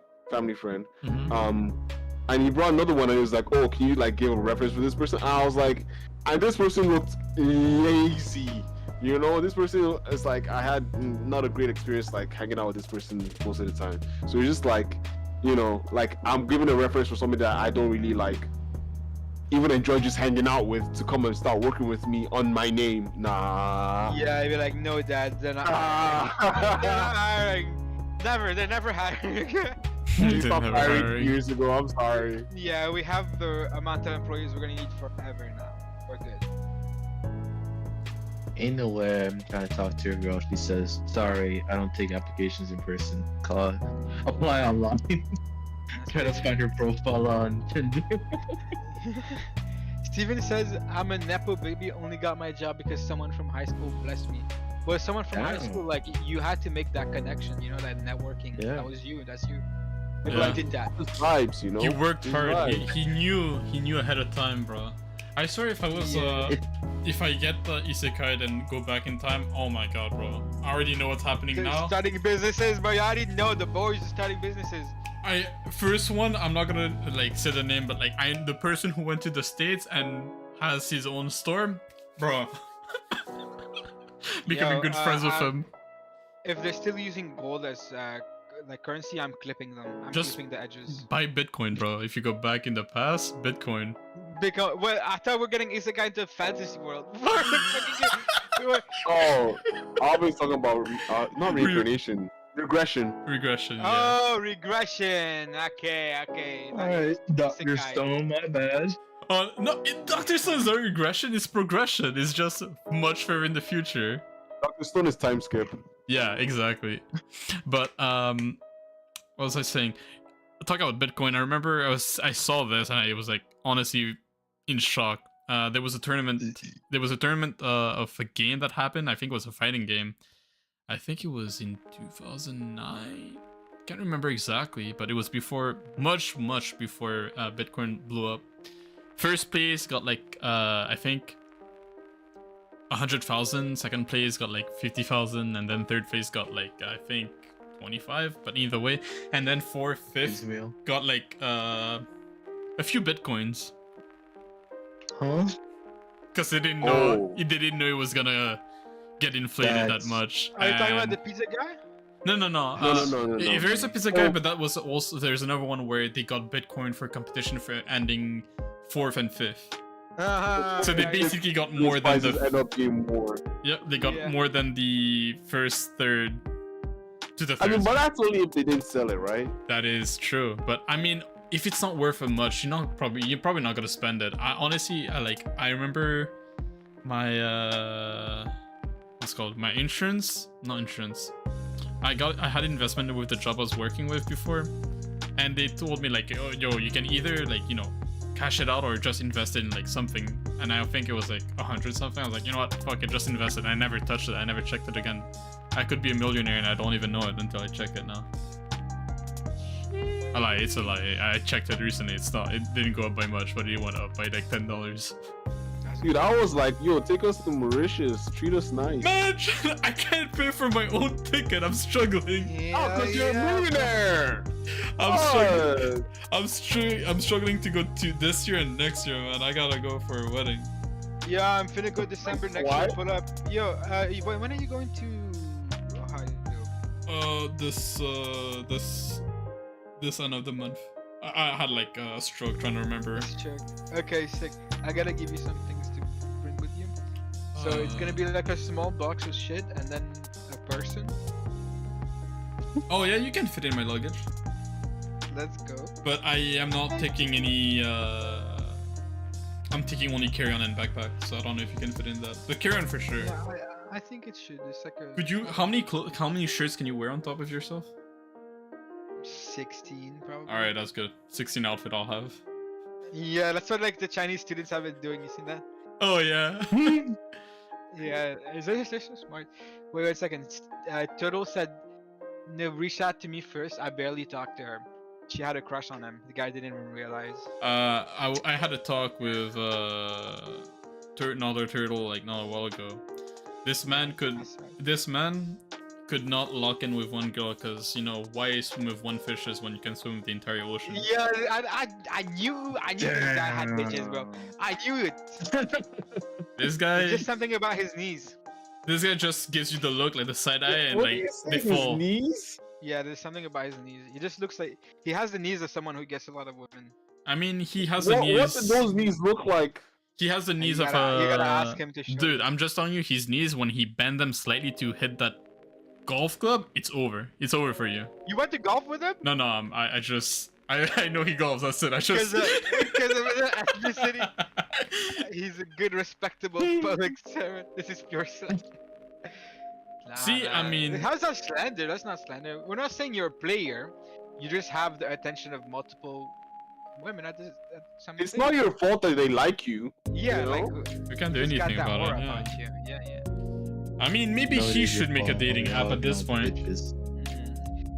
friend. Mhm. And he brought another one, and he was like, "Oh, can you like give a reference for this person?" And I was like, and this person looked lazy. You know, this person is like, I had not a great experience like hanging out with this person most of the time. So it's just like, like I'm giving a reference for somebody that I don't really like even enjoy just hanging out with to come and start working with me on my name. Nah. Yeah, I'd be like, no, dad, they're not. They're not hiring. Never, they're never hiring. They They're stopped never hiring hiring. years ago. I'm sorry. Yeah, we have the amount of employees we're gonna need forever now. We're good. Ain't no way I'm trying to talk to a girl. She says, sorry, I don't take applications in person. Apply online. Try to find her profile on Tinder. Steven says, I'm a Nepo baby, only got my job because someone from high school blessed me. Well, someone from high Damn. school, like, you had to make that connection, that networking. Yeah. That was you, that's you. Maybe Yeah. I did that. Just vibes, you know. He worked Just hard. vibes. He knew ahead of time, bro. I swear if I was Yeah. if I get the isekai and go back in time, oh my god, bro. I already know what's happening They're now. starting businesses, but you already know the boys are starting businesses. First one, I'm not gonna like say the name, but like I'm the person who went to the States and has his own store, bro. Becoming Yo, good friends with him. If they're still using gold as like currency, I'm clipping them. I'm Just clipping the edges. buy Bitcoin, bro. If you go back in the past, Bitcoin. Because well, I thought we're getting isekai into a fantasy world. Oh, I was talking about not Re- reincarnation, regression. Regression, yeah. Oh, regression. Okay. Alright, Dr. Isekai. Stone, my bad. No, Dr. Stone's not regression, it's progression. It's just much further in the future. Dr. Stone is time skip. Yeah, exactly. But what was I saying? Talk about Bitcoin. I remember I saw this and I was like honestly in shock. There was a tournament. There was a tournament of a game that happened. I think it was a fighting game. I think it was in 2009. Can't remember exactly, but it was before, much before Bitcoin blew up. First place got like I think 100,000. Second place got like 50,000, and then third place got like I think 25. But either way, and then fourth, fifth Ismail. got like a few bitcoins Huh? because they didn't know Oh. they didn't know it was gonna get inflated that That's- much. Are you talking about And- the pizza guy? No. No. If there's a pizza guy, Oh. but that was also there's another one where they got Bitcoin for competition for ending fourth and fifth. So they Yeah, basically got more than Prices end the up being more. Yep, they got Yeah. more than the first third to the I third. mean, but that's only if they didn't sell it, right? That is true, but I mean, if it's not worth it much, you're probably not gonna spend it. I honestly, I remember my what's it called, my insurance, not insurance. I had investment with the job I was working with before, and they told me like, oh, yo, you can either like, you know, cash it out or just invest it in like something. And I think it was like 100 something. I was like, you know what, fuck it, just invest it. I never touched it. I never checked it again. I could be a millionaire and I don't even know it until I check it now. A lie, it's a lie. I checked it recently. It's not. It didn't go up by much, but it went up by like $10. Dude, I was like, yo, take us to Mauritius. Treat us nice. Man, I can't pay for my own ticket. I'm struggling. Oh, because you're a millionaire. I'm struggling to go to this year and next year, man. I gotta go for a wedding. Yeah, I'm finna go December next year. What? Pull up. Yo, when are you going to Ohio? This end of the month. I had like a stroke trying to remember. Let's check. Okay, sick. I gotta give you some things to bring with you. So it's gonna be like a small box of shit and then a person. Oh yeah, you can fit in my luggage. Let's go. But I am not taking any. I'm taking only carry-on and backpack, so I don't know if you can fit in that. But carry-on for sure. Yeah, I think it should. It's like a. Could you? How many shirts can you wear on top of yourself? 16 probably. All right, that's good. 16 outfit I'll have. Yeah, that's what like the Chinese students have been doing. You seen that? Oh yeah. Yeah, they're so smart. Wait a second. Turtle said, "No, reach out to me first. I barely talked to her. She had a crush on him. The guy didn't even realize." I had a talk with another turtle like not a while ago. This man could not lock in with one girl because, you know, why swim with one fishes when you can swim with the entire ocean? Yeah, I knew this guy had bitches, bro. I knew it. This guy, It's just something about his knees. this guy just gives you the look, like the side eye, and What like do you they say, his fall. knees? Yeah, there's something about his knees. He just looks like he has the knees of someone who gets a lot of women. I mean, he has the What knees. do those knees look like? He has the knees You of gotta- a. you gotta ask him to show Dude, you. I'm just telling you, his knees when he bend them slightly to hit that golf club, it's over. It's over for you. You went to golf with him? No, I know he golfs. That's it. I just. Because of his ethnicity. He's a good, respectable public servant. This is pure slander. Nah, See, I man. mean- How's that slander? That's not slander. We're not saying you're a player. You just have the attention of multiple women at some. It's not your fault that they like you. Yeah, you know? like. We can't do he's got anything that about aura it. Yeah. about you. Yeah. I mean, maybe he should make a dating app at this point.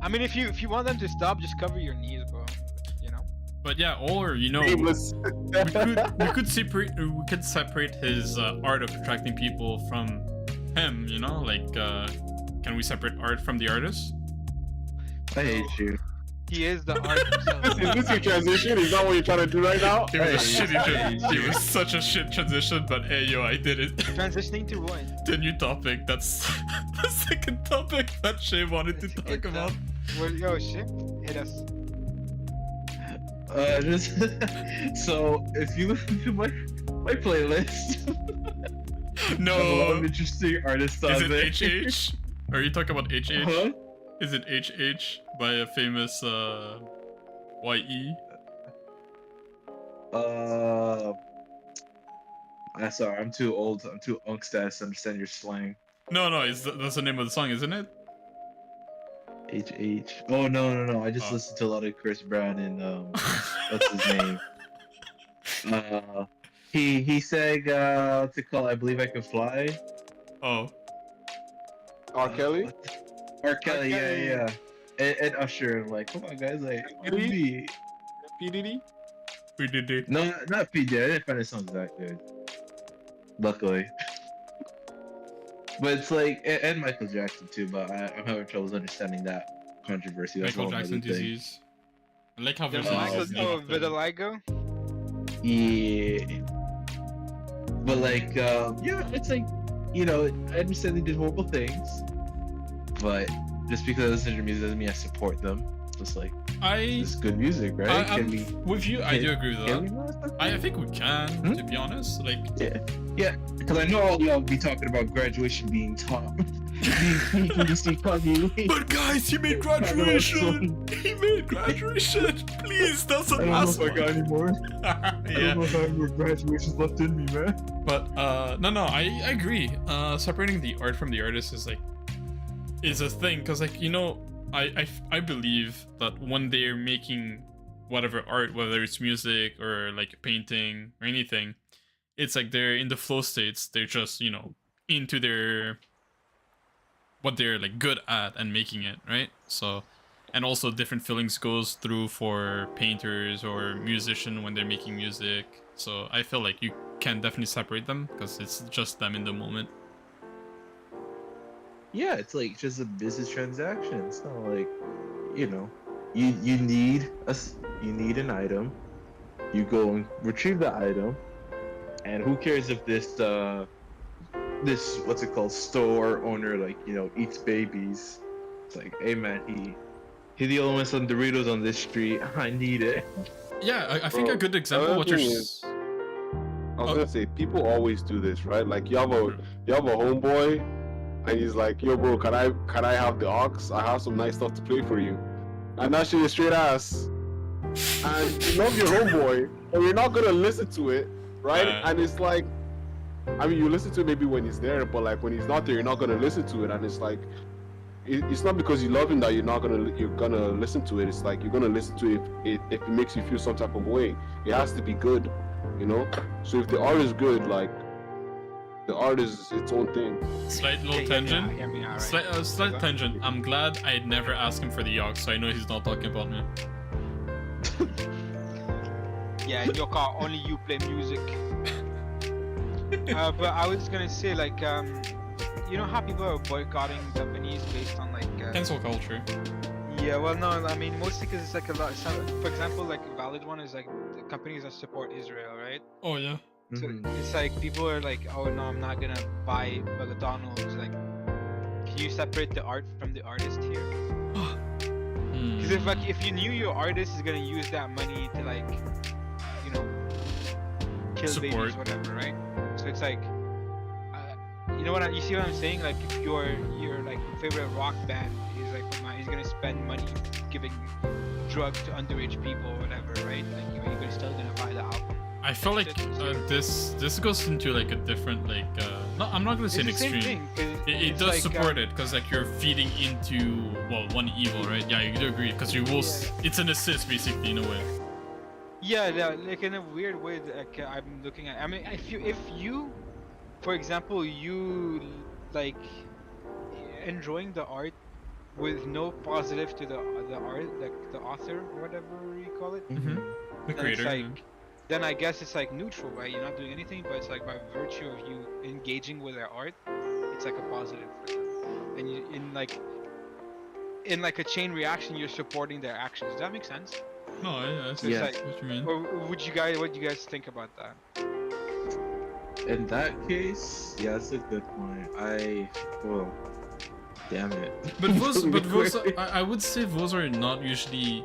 I mean, if you want them to stop, just cover your knees, bro. You know. But yeah, or you know, Nameless. we could separate his art of attracting people from him. You know, like can we separate art from the artist? I hate you. He is the art himself. Is this your transition? Is that what you're trying to do right now? It was a Hey. shitty transition. It was such a shit transition, but hey, yo, I did it. Transitioning to what? The new topic. That's the second topic that Shay wanted to talk about. Well, yo, shit, hit us. Just so if you listen to my playlist, I have a lot No. of interesting artists on Is it there. H.H.? Are you talking about H.H.? Huh? Is it H.H. by a famous Y.E.? I'm sorry, I'm too old. I'm too unkstas to understand your slang. No, that's the name of the song, isn't it? H. Oh no. I just Oh. listened to a lot of Chris Brown and what's his name? He sang what's it called? I Believe I Can Fly. Oh. R. Kelly? R. Kelly, Kelly. yeah. And Usher. I'm like, come on guys, like R&B. P. Diddy? We did it. No, not PJ. I didn't find the songs that good. Luckily. But it's like, and Michael Jackson too, but I'm having troubles understanding that controversy. That's a Michael whole Jackson nother thing. disease. I like how There's there's Michael- vitiligo. Yeah. But like, yeah, it's like, you know, I understand they did horrible things, but just because I listen to their music doesn't mean I support them. Just like, This is good music, right? I'm Can we? with you. I do agree with Can we that. not? I think we can, Hmm? to be honest. Like, Yeah, because I know all y'all be talking about graduation being top. Being PDC Kanye. but guys, he made Talking about graduation. some- He made graduation. Please, that's the I don't know last if I got one. any more. I Yeah. don't know if I have more graduations left in me, man. But no, I agree. Separating the art from the artist is a thing, because like, you know, I believe that when they're making whatever art, whether it's music or like painting or anything, it's like they're in the flow states. They're just, you know, into their what they're like good at and making it, right? So, and also different feelings goes through for painters or musician when they're making music. So I feel like you can definitely separate them because it's just them in the moment. Yeah, it's like just a business transaction. It's not like, you know, you need you need an item. You go and retrieve the item, and who cares if this what's it called, store owner, like, you know, eats babies. It's like, hey man, he the only one selling Doritos on this street. I need it. Yeah, I think a good example another what you're thing I was gonna say, people always do this, right? Like you have a homeboy, and he's like, "Yo, bro, can I have the aux? I have some nice stuff to play for you." And that shit is straight ass. And you love your homeboy, but you're not gonna listen to it, right? And it's like, I mean, you listen to it maybe when he's there, but like when he's not there, you're not gonna listen to it. And it's like, it's not because you love him that you're gonna listen to it. It's like you're gonna listen to it if it makes you feel some type of way. It has to be good, you know. So if the art is good, like the art is its own thing. Slight little Okay, tangent. hear me out, right? Slight tangent. I'm glad I never asked him for the aux, so I know he's not talking about me. Yeah, in your car, only you play music. But I was gonna say, like, you know how people are boycotting companies based on like. Cancel culture. Yeah, well, no, I mean mostly because it's like a lot. For example, like a valid one is like the companies that support Israel, right? Oh yeah. So Mhm. it's like people are like, oh no, I'm not gonna buy McDonald's. Like, can you separate the art from the artist here? Because if you knew your artist is gonna use that money to like, you know, kill Support. babies, whatever, right? So it's like, you know what? You see what I'm saying? Like, if your like favorite rock band is like, he's gonna spend money giving drugs to underage people, or whatever, right? Like, you're still gonna buy the album. I feel like this goes into like a different like no, I'm not gonna say an It's the same extreme. thing, 'cause It it's does like, support it because like you're feeding into one evil, right? Yeah, you do agree because you will. It's an assist basically in a way. Yeah, like in a weird way, like I'm looking at. I mean, if you, for example, you like enjoying the art with no positive to the art, like the author or whatever you call it, The then it's creator. like, then I guess it's like neutral, right? You're not doing anything, but it's like by virtue of you engaging with their art, it's like a positive for them. And you in like a chain reaction, you're supporting their actions. Does that make sense? No, yeah, I see Yeah. what you mean. Or what do you guys think about that? In that case, yeah, that's a good point. Well, damn it. But those, I would say those are not usually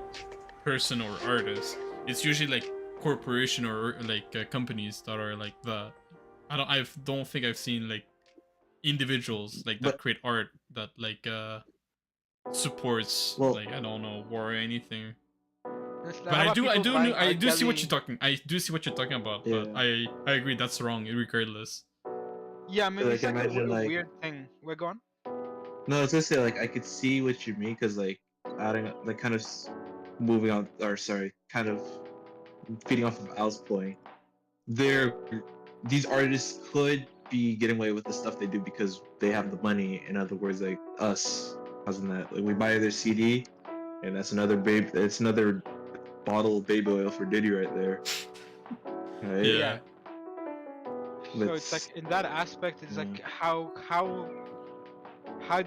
person or artist. It's usually like corporation or like companies that are like that. I don't think I've seen like individuals like that But- create art that like supports Well- like I don't know war or anything. It's like, But how I about do people buying R. see what Kelly- you're talking. I do see what you're talking about. But Yeah. I agree that's wrong regardless. Yeah, I mean, Like, it's like imagine, a like- weird thing. We're gone. No, I was gonna say, like, I could see what you mean, because like adding, like, kind of moving on, or sorry, kind of feeding off of Al's point. These artists could be getting away with the stuff they do because they have the money. In other words, like us, how's that? Like, we buy their CD, and that's another it's another bottle of baby oil for Diddy right there. Right? Yeah. So it's like in that aspect, it's like how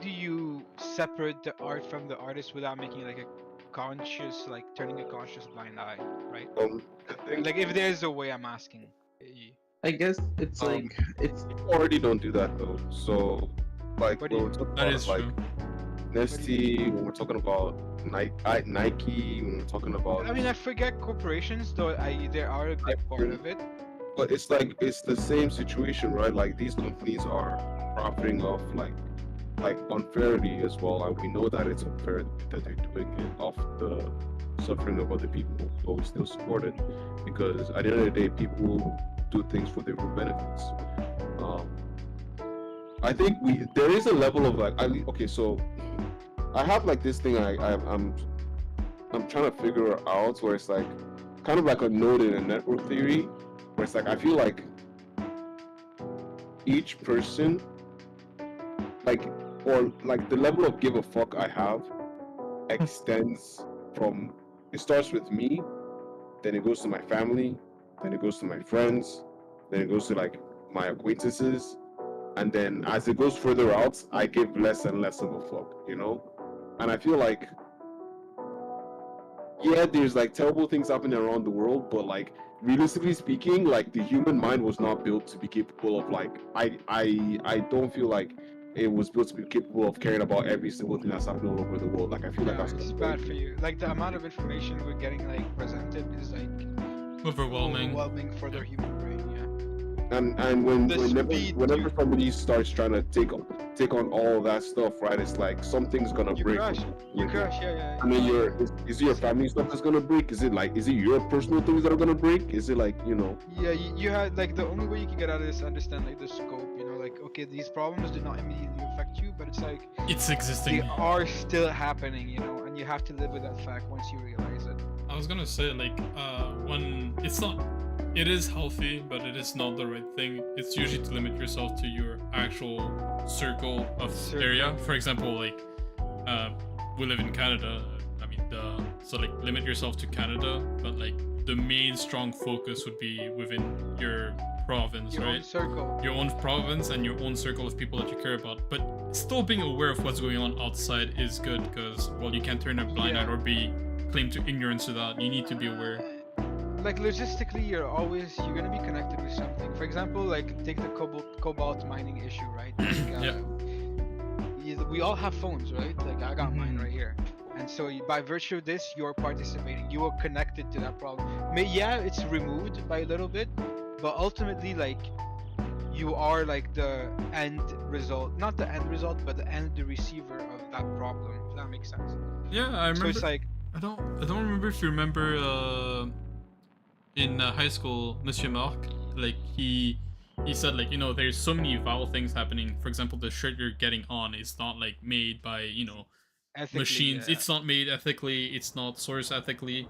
do you separate the art from the artist without making like a conscious, like turning a conscious blind eye, right? The thing, Like if there's a way, I'm asking. I guess it's like it's people already don't do that though. So, like What when do we're talking That about is like true. Nesty, when we're talking about Nike. When we're talking about I mean, I forget corporations, though. They are a big part of it. but it's like it's the same situation, right? Like these companies are profiting off like unfairly as well, and we know that it's unfair that they're doing it off the suffering of other people, but we still support it because at the end of the day, people do things for their own benefits. Um, I think there is a level of like okay, so I have like this thing I'm trying to figure out where it's like kind of like a node in a network theory, where it's like I feel like each person like or like the level of give a fuck I have extends from it starts with me, then it goes to my family, then it goes to my friends, then it goes to like my acquaintances, and then as it goes further out, I give less and less of a fuck, you know? And I feel like yeah, there's like terrible things happening around the world, but like realistically speaking, like the human mind was not built to be capable of like I don't feel like it was built to be capable of caring about every single thing that's happening all over the world. Like I feel like Yeah, that's it's bad for you. Like the amount of information we're getting like presented is like Overwhelming. for the human brain. Yeah. and The speed whenever you- somebody starts trying to take on all that stuff, right? It's like something's gonna You break. crash. You crash. Yeah. I mean, is it your family stuff that's gonna break? Is it your personal things that are gonna break? Is it like Yeah, you had like the only way you can get out of this is understand like the scope. You know, like okay, these problems do not immediately affect you, but it's like It's they existing. are still happening. You know, and you have to live with that fact once you realize it. I was gonna say like when it's not, it is healthy, but it is not the right thing. It's usually to limit yourself to your actual circle of area. For example, like we live in Canada. I mean, so like limit yourself to Canada, but like the main strong focus would be within your province, Your right? own circle. Your own province and your own circle of people that you care about. But still being aware of what's going on outside is good because, well, you can't turn a blind eye or be claim to ignorance to that. You need to be aware. Like logistically, you're gonna be connected with something. For example, like take the cobalt mining issue, right? Like, we all have phones, right? Like I got mine right here, and so by virtue of this, you're participating. You are connected to that problem. Yeah, it's removed by a little bit, but ultimately, like you are like the end result, not the end result, but the receiver of that problem. If that makes sense. Yeah, I remember. So it's like I don't remember if you remember in high school, Monsieur Marc, like he said like there's so many vile things happening. For example, the shirt you're getting on is not like made by ethically, machines. yeah. It's not made ethically. It's not sourced ethically.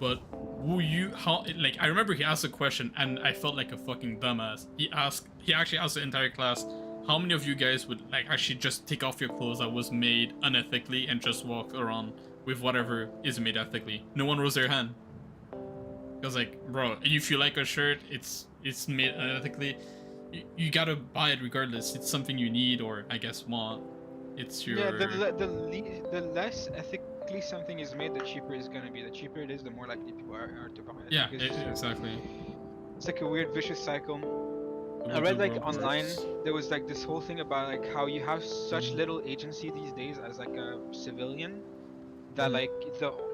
But I remember he asked a question and I felt like a fucking dumbass. He actually asked the entire class, how many of you guys would like actually just take off your clothes that was made unethically and just walk around with whatever is made ethically? No one rose their hand. Because like, bro, if you like a shirt, it's made unethically, you gotta buy it regardless. It's something you need or I guess want. It's your the less ethically something is made, the cheaper it's gonna be. The cheaper it is, the more likely people are to buy it. Yeah, Because exactly. it's like a weird vicious cycle. I read like online there was like this whole thing about like how you have such little agency these days as like a civilian that like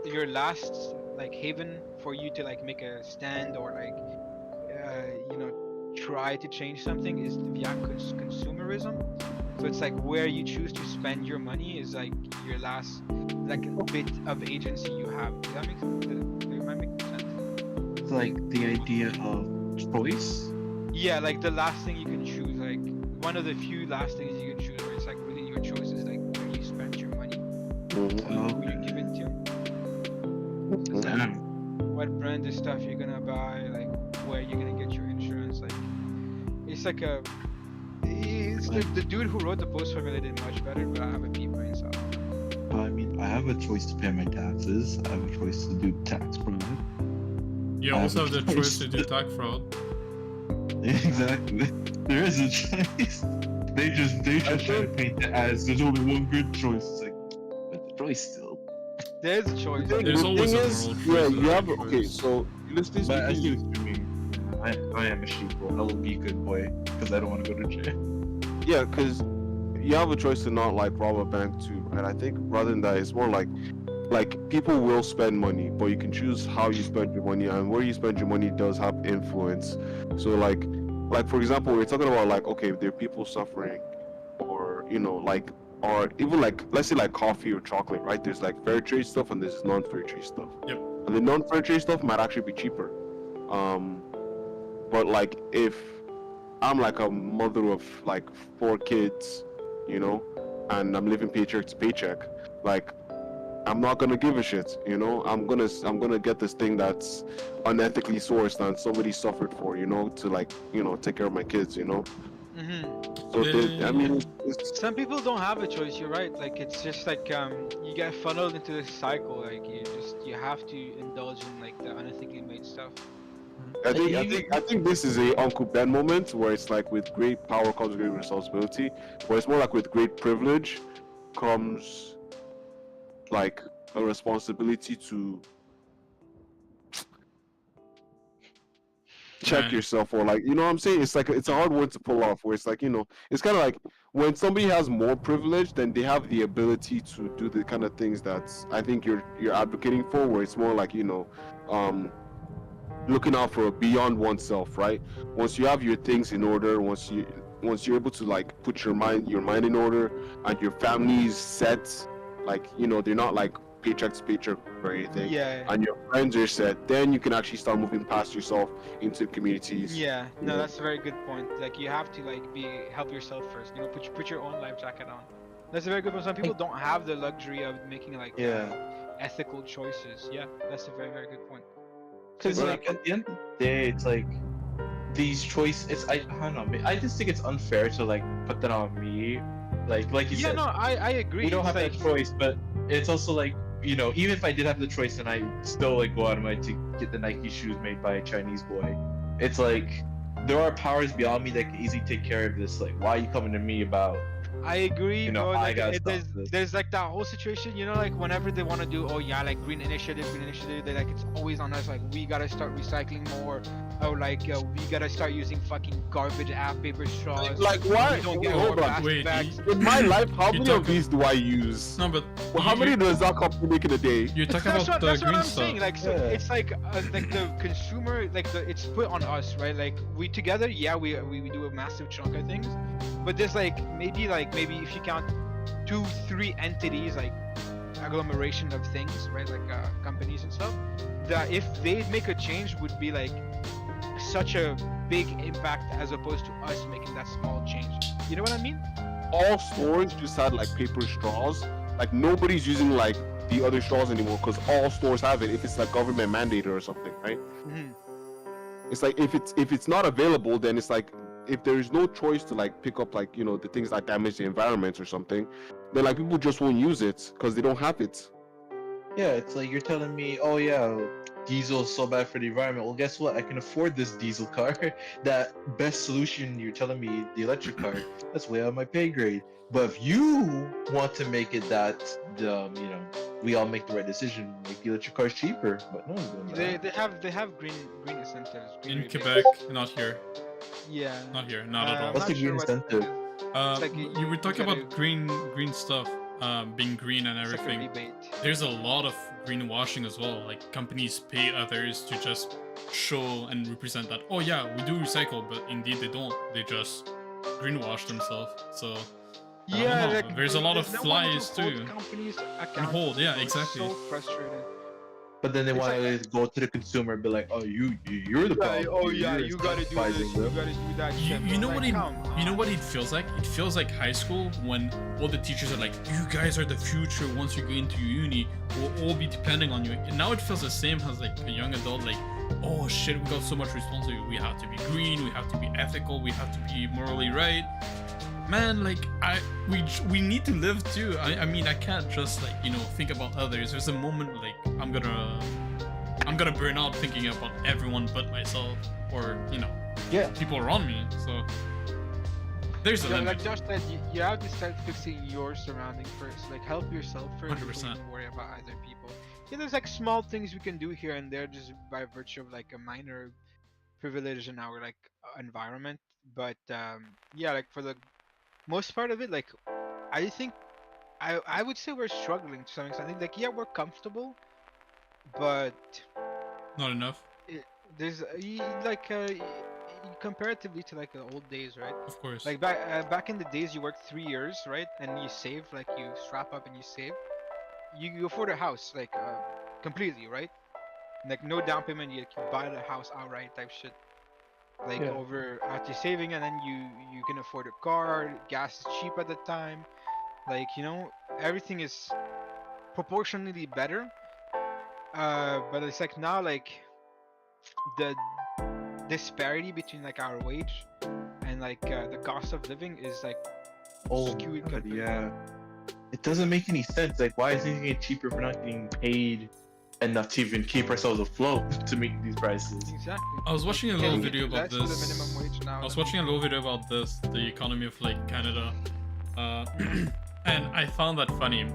your last like haven for you to like make a stand or like try to change something is via consumerism. So it's like where you choose to spend your money is like your last like bit of agency you have. Does that make sense? Am I making sense? It's like the idea of choice. Yeah, like the last thing you can choose, like one of the few last things you can choose where it's like really your choice is like where you spend your money, who you give it to, Damn. what brand of stuff you're gonna buy, like where you're gonna get your insurance. Like it's the dude who wrote the post for me that did much better, but I have a deep brain, so. I mean, I have a choice to pay my taxes. I have a choice to do tax fraud. You also have the choice to do tax fraud. Exactly. There is a choice. They just try to paint it as there's only one good choice. It's like, but the choice still. There's a choice. There's always a moral choice. you have okay. So realistically But I see speaking, what you mean. I am a sheeple. I will be a good boy because I don't want to go to jail. yeah, because you have a choice to not like rob a bank too, right? I think rather than that, it's more like like people will spend money, but you can choose how you spend your money, and where you spend your money does have influence. So like for example, we're talking about like, okay, there are people suffering, or like, or even like, let's say like coffee or chocolate, right? There's like fair trade stuff and there's non-fair trade stuff, Yep. and the non-fair trade stuff might actually be cheaper. um but like if I'm like a mother of like 4 kids, you know, and I'm living paycheck to paycheck, like I'm not gonna give a shit, you know. I'm gonna get this thing that's unethically sourced and somebody suffered for, to like, take care of my kids, you know. So I Yeah. mean, it's Some people don't have a choice. You're right. Like it's just like you get funneled into this cycle. Like you have to indulge in like the unethically made stuff. I Like think I you, think I think this is a Uncle Ben moment where it's like with great power comes great responsibility, where it's more like with great privilege comes like a responsibility to check Right. yourself, or like, what I'm saying, it's like it's a hard word to pull off, where it's like, it's kind of like when somebody has more privilege, then they have the ability to do the kind of things that I think you're advocating for, where it's more like, um looking out for beyond oneself, right? Once you have your things in order, once you're able to like put your mind in order, and your family's set, like, they're not like paycheck to paycheck or anything, Yeah. and your friends are set, then you can actually start moving past yourself into communities. Yeah. you No, know that's a very good point. Like you have to like be help yourself first. You know, put your own life jacket on. That's a very good point. Some people like, don't have the luxury of making like yeah, ethical choices. Yeah, that's a very very good point. because Because but like at the end of the day, it's like these choice. I don't know. I just think it's unfair to like put that on me. Like you yeah, said, no, I we agree. don't It's have like that choice, but it's also like, even if I did have the choice and I still like go out of my to get the Nike shoes made by a Chinese boy, it's like there are powers beyond me that can easily take care of this. Like, why are you coming to me about, I agree, bro. I Like gotta there's stop this? there's like that whole situation, you know, like whenever they want to do, oh yeah, like green initiative, they like it's always on us. Like we gotta start recycling more, or like we gotta start using fucking garbage app paper straws, like, so we why? don't Wait, get more hold on. plastic Wait. bags. In my life, how You many of talk these do I use? No, but Well, how many you does that company make in a day? you're talking about the That's what green I'm stuff. saying. Like so, Yeah. it's like the consumer, like it's put on us, right? Like we together, yeah, we do a massive chunk of things, but there's like maybe if you count 2 3 entities, like agglomeration of things, right? Like companies and stuff, that if they make a change would be like such a big impact as opposed to us making that small change. You know what I mean? All stores just had like paper straws. Like nobody's using like the other straws anymore because all stores have it. If it's like government mandated or something, right? Hmm. It's like if it's not available, then it's like if there is no choice to like pick up like the things that damage the environment or something, then like people just won't use it because they don't have it. Yeah, it's like you're telling me, oh yeah, diesel is so bad for the environment. Well, guess what? I can afford this diesel car. That best solution, you're telling me, the electric car, that's way out of my pay grade. But if you want to make it that, we all make the right decision, make the electric cars cheaper. But no one's doing They that. they have green incentives, green In rebates. Quebec, not here. Yeah. Not here. Not at all. I'm What's the not green sure what that incentive? is. It's like You were talking gotta, about green stuff, being green and it's like a everything. rebate. There's a lot of greenwashing as well. Like companies pay others to just show and represent that. Oh yeah, we do recycle, but indeed they don't. They just greenwash themselves. So I don't Yeah, know. like There's a lot of there's no one to flies hold too. companies And accountable. hold, yeah, Bro. It's exactly. so frustrating. But then they It's want like, to go to the consumer and be like, oh, you're the yeah, problem. oh yeah, You're you gotta do this, incentivizing you them. gotta do that. You, Shit. you know Like, what it come you know on. what it feels like? It feels like high school when all the teachers are like, you guys are the future. Once you go into uni, we'll all be depending on you. And now it feels the same as like a young adult, like, oh shit, we got so much responsibility. We have to be green, we have to be ethical, we have to be morally right. Man, like we need to live too. I mean I can't just like, think about others. There's a moment like I'm gonna burn out thinking about everyone but myself, or Yeah. people around me. So there's a Yeah, limit. like Josh said, you have to start fixing your surrounding first. Like help yourself first before 100%. you can worry about other people. Yeah, there's like small things we can do here and there just by virtue of like a minor privilege in our like environment. But yeah, like for the most part of it, like I think I would say we're struggling to some extent. I think, like, yeah, we're comfortable, but Not enough, it, there's like comparatively to like the old days, right? of course. Like back in the days, you worked 3 years, right, and you save, like you strap up and you save. You afford a house, like completely, right? Like no down payment, you buy the house outright type shit. Like Yeah. over after saving, and then you can afford a car. Gas is cheap at the time. Like everything is proportionally better. But it's like now, like the disparity between like our wage and like the cost of living is like Oh skewed God, completely. yeah. It doesn't make any sense. Like, why is anything getting cheaper if we're not getting paid enough to even keep ourselves afloat to make these prices? Exactly. I was watching a Can't little even video do about less for this. the minimum wage now. I was watching a little video about this, the economy of like Canada, and I found that funny.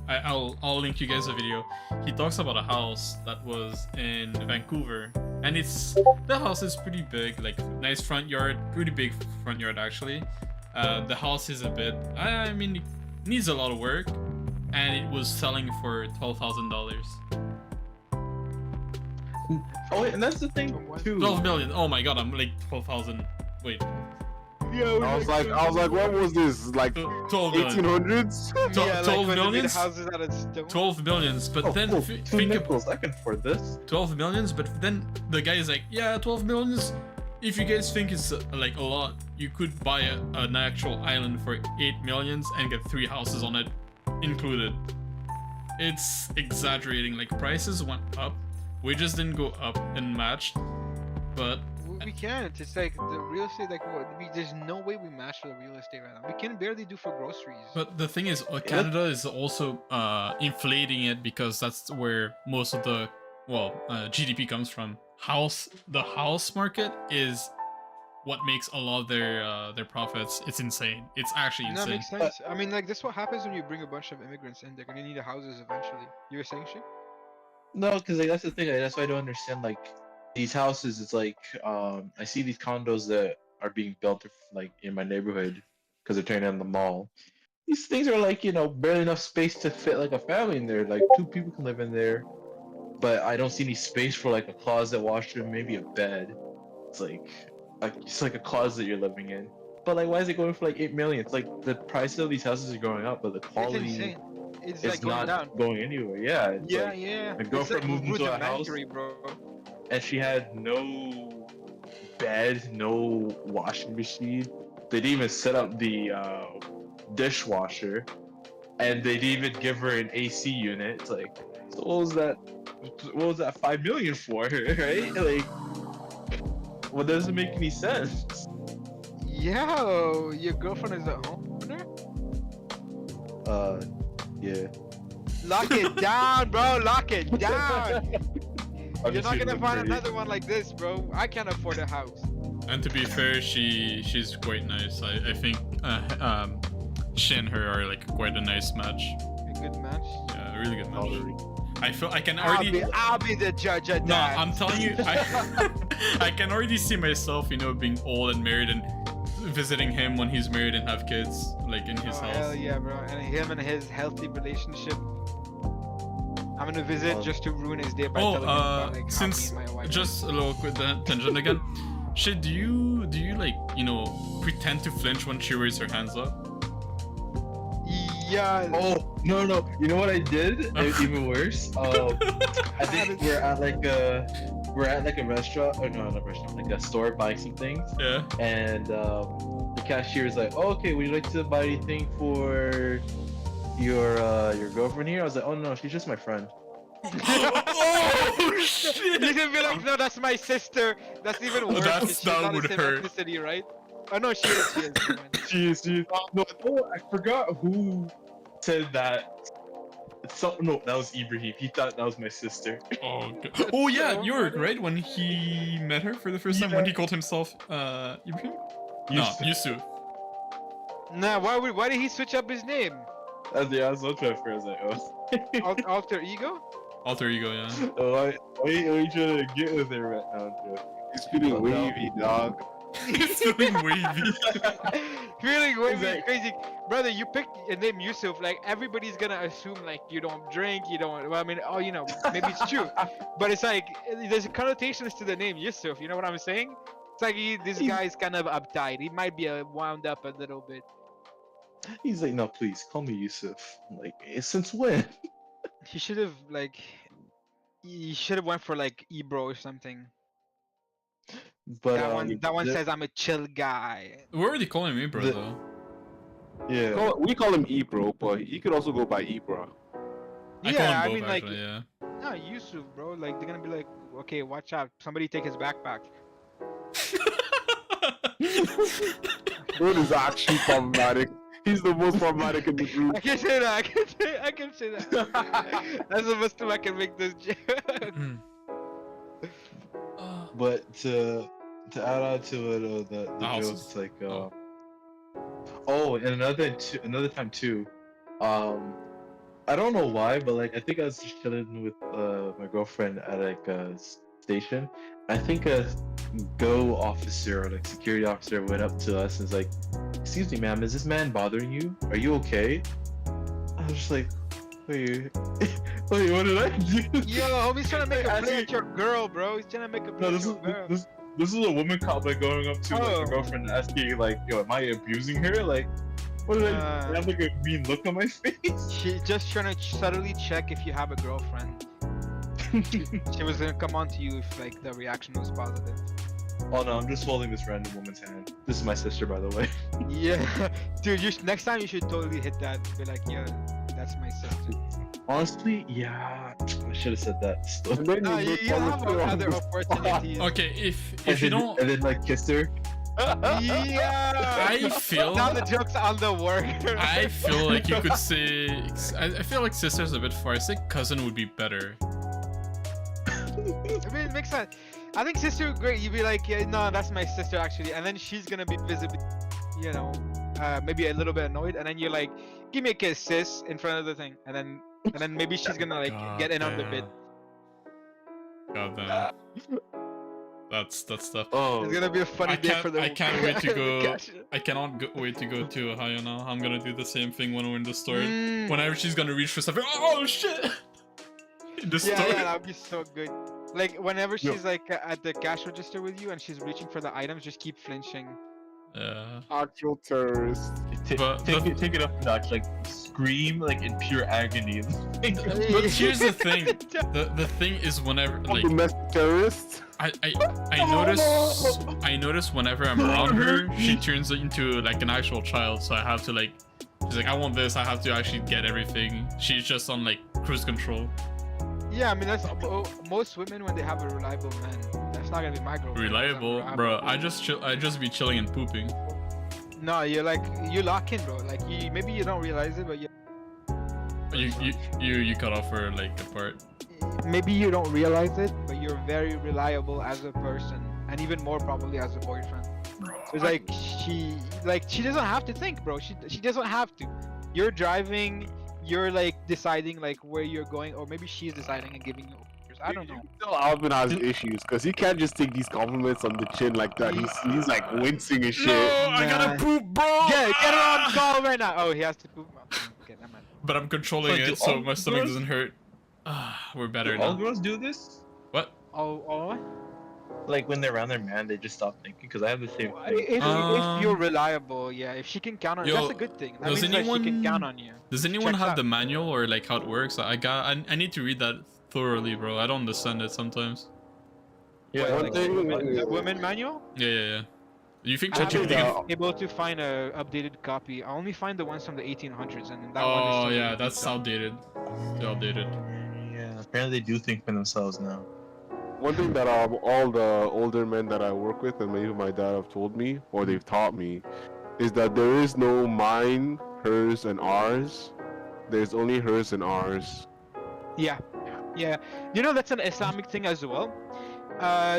I'll link you guys a video. He talks about a house that was in Vancouver, and the house is pretty big, like nice front yard, pretty big front yard actually. The house is a bit, I mean, it needs a lot of work, and it was selling for $12,000. Oh, and that's the thing too. 12 million. Oh my god, I'm like 12,000. Wait, I was like, what was this? Like 12 million. 1800s? Yeah, 12 like when they made millions? houses out of stone. 12 millions, but Oh, then cool. think Two of nickels. I can afford this. 12 millions, but then the guy is like, yeah, 12 millions. If you guys think it's like a lot, you could buy an actual island for 8 millions and get 3 houses on it included. It's exaggerating. Like prices went up, wages didn't go up and matched, but We can't. It's like the real estate. Like there's no way we match for the real estate right now. We can barely do for groceries. But the thing is, Canada is also inflating it because that's where most of the GDP comes from. The house market is what makes a lot of their profits. It's insane. It's actually No, that insane. makes sense. I mean, like this, what happens when you bring a bunch of immigrants in? They're gonna need houses eventually. You were saying shit? No, because like that's the thing. Like, that's why I don't understand. Like these houses, it's like I see these condos that are being built like in my neighborhood because they're turning on the mall. These things are like barely enough space to fit like a family in there. Like 2 people can live in there, but I don't see any space for like a closet, washroom, maybe a bed. It's like it's like a closet you're living in. But like, why is it going for like 8 million? It's like the price of these houses are going up, but the It's quality insane. It's is like going not down. going anywhere. Yeah, it's Yeah, like yeah. my It's girlfriend like moved into a house rudimentary, bro. and she had no bed, no washing machine. They didn't even set up the dishwasher, and they didn't even give her an AC unit. It's like, so what was that? What was that 5 million for? Right? Like, well, doesn't make any sense. Yo, your girlfriend is a homeowner? Yeah. Lock it down, bro. Lock it down. You're not Obviously, gonna look find pretty. another one like this, bro. I can't afford a house. And to be fair, she's quite nice. I think she and her are like quite a nice match. A good match. Yeah, a really good match. Tolerating. I feel I can already. I'll be the judge of No, that. I'm telling you, I can already see myself, being old and married and visiting him when he's married and have kids, like in his Oh, house. hell yeah, bro. And him and his healthy relationship. I'm gonna visit just to ruin his day by telling him about like how since me and my wife. just a little quick tangent again. Shit, do you like pretend to flinch when she raises her hands up? Yeah. Oh no! You know what I did? Even worse. I think we're at like a restaurant. Or no, not a restaurant. Like a store buying some things. Yeah. And the cashier is like, oh, "Okay, would you like to buy anything for your girlfriend here?" I was like, "Oh no, she's just my friend." Oh shit! You can be like, no, that's my sister. That's even worse. 'cause she's that not the would same hurt. ethnicity, right? Oh no, she is. Never mind. She's no, I forgot who said that. No, that was Ibrahim. He thought that was my sister. Oh, God. Oh yeah, York, right? When he met her for the first time, when he called himself Ibrahim? No, Yusuf. Nah, why did he switch up his name? I was looking at first. I was like, oh. Alter ego? Alter ego, yeah. Why are you trying to get with her right now, Joe? He's feeling wavy, dog. It's feeling wavy. Feeling way Exactly. crazy, brother. You picked a name Yusuf. Like everybody's gonna assume like you don't drink, you don't. Well, I mean, oh, maybe it's true, but it's like there's connotations to the name Yusuf. You know what I'm saying? It's like this guy is kind of uptight. He might be wound up a little bit. He's like, no, please call me Yusuf. I'm like, since when? He should have like he should have went for like Ebro or something. But That one the- says I'm a chill guy. We're already calling me bro The- though. yeah. We call him Ebro, but he could also go by Ebro. I call him Yeah, I both mean like actually, yeah. no Yusuf, bro. Like they're gonna be like, okay, watch out. Somebody take his backpack. Dude is actually problematic. He's the most problematic in the I group. can say that. I can say that. That's the most time I can make this joke. Mm. But to add on to it, the houses. jokes like Oh. oh, and another time too, I don't know why, but like I think I was just chilling with my girlfriend at like a station. I think a go officer or like security officer went up to us and was like, "Excuse me, ma'am, is this man bothering you? Are you okay?" I was just like, "Wait, wait, what did I do?" Yo, homie's trying to make a Like, play I at your girl, bro. He's trying to make a play No, at your girl. this is a woman cop like going up to like Oh. her girlfriend and asking like, "Yo, am I abusing her?" Like, what did I have like a mean look on my face? She's just trying to subtly check if you have a girlfriend. She was gonna come on to you if like the reaction was positive. Oh no, I'm just holding this random woman's hand. This is my sister, by the way. Yeah, dude. Next time you should totally hit that. Be like, yeah, that's my sister. Honestly, yeah, I should have said that. Still. And then No, you you make have fun of other him. opportunities. Okay, if you don't, and then like kissed her. Yeah. I feel Now the joke's on the work. I feel like you could say I feel like sister's a bit far. I think cousin would be better. I mean, it makes sense. I think sister would great. You'd be like, yeah, no, that's my sister actually, and then she's gonna be visibly, maybe a little bit annoyed, and then you're like, give me a kiss, sis, in front of the thing, and then maybe she's gonna like get in on the bit. God damn. That's tough. Oh, It's gonna be a funny day for the. I can't wait to go. Gosh. I cannot wait to go to Ohio now. I'm gonna do the same thing when we're in the store. Mm. Whenever she's gonna reach for something, oh shit! In the Yeah, store. yeah, that'd be so good. Like whenever she's like at the cash register with you and she's reaching for the items, just keep flinching. Yeah. Actual terrorist. But take it up a notch. Like scream like in pure agony. But here's the thing. The thing is whenever like Domestic terrorist. I notice whenever I'm around her, she turns into like an actual child. So I have to like, she's like, I want this. I have to actually get everything. She's just on like cruise control. Yeah, I mean that's most women when they have a reliable man. That's not gonna be my girlfriend. Reliable, bro. I just be chilling and pooping. No, you're like you lock in, bro. Like maybe you don't realize it, but You cut off her like a part. maybe you don't realize it, but you're very reliable as a person, and even more probably as a boyfriend. It's like she doesn't have to think, bro. She doesn't have to. You're driving. You're like deciding like where you're going, or maybe she's deciding and giving you orders. I don't know. Still, Alvin has issues because he can't just take these compliments on the chin like that. He's like wincing and shit. No, I gotta Nah. poop, bro. Get her on call right now. Oh, he has to poop. Okay, never mind. But I'm controlling Wait, do it so all my stomach girls- doesn't hurt. We're better Do all now. girls do this? What? Oh. Like when they're around their man, they just stop thinking. Because I have the same thing. If you're reliable, yeah. If she can count on, Yo, that's a good thing. That does means that she can anyone- count on you. Does anyone Checks have out. the manual or like how it works? I need to read that thoroughly, bro. I don't understand it sometimes. Yeah, One like, thing- The women manual? Yeah. You think I haven't ChatGPT been can... able to find a updated copy. I only find the ones from the 1800s, and that one is Oh still yeah, really that's detailed. outdated. Still outdated. Yeah, apparently they do think for themselves now. One thing that all the older men that I work with and maybe my dad have told me or they've taught me is that there is no mine, hers, and ours. There's only hers and ours. Yeah. You know that's an Islamic thing as well.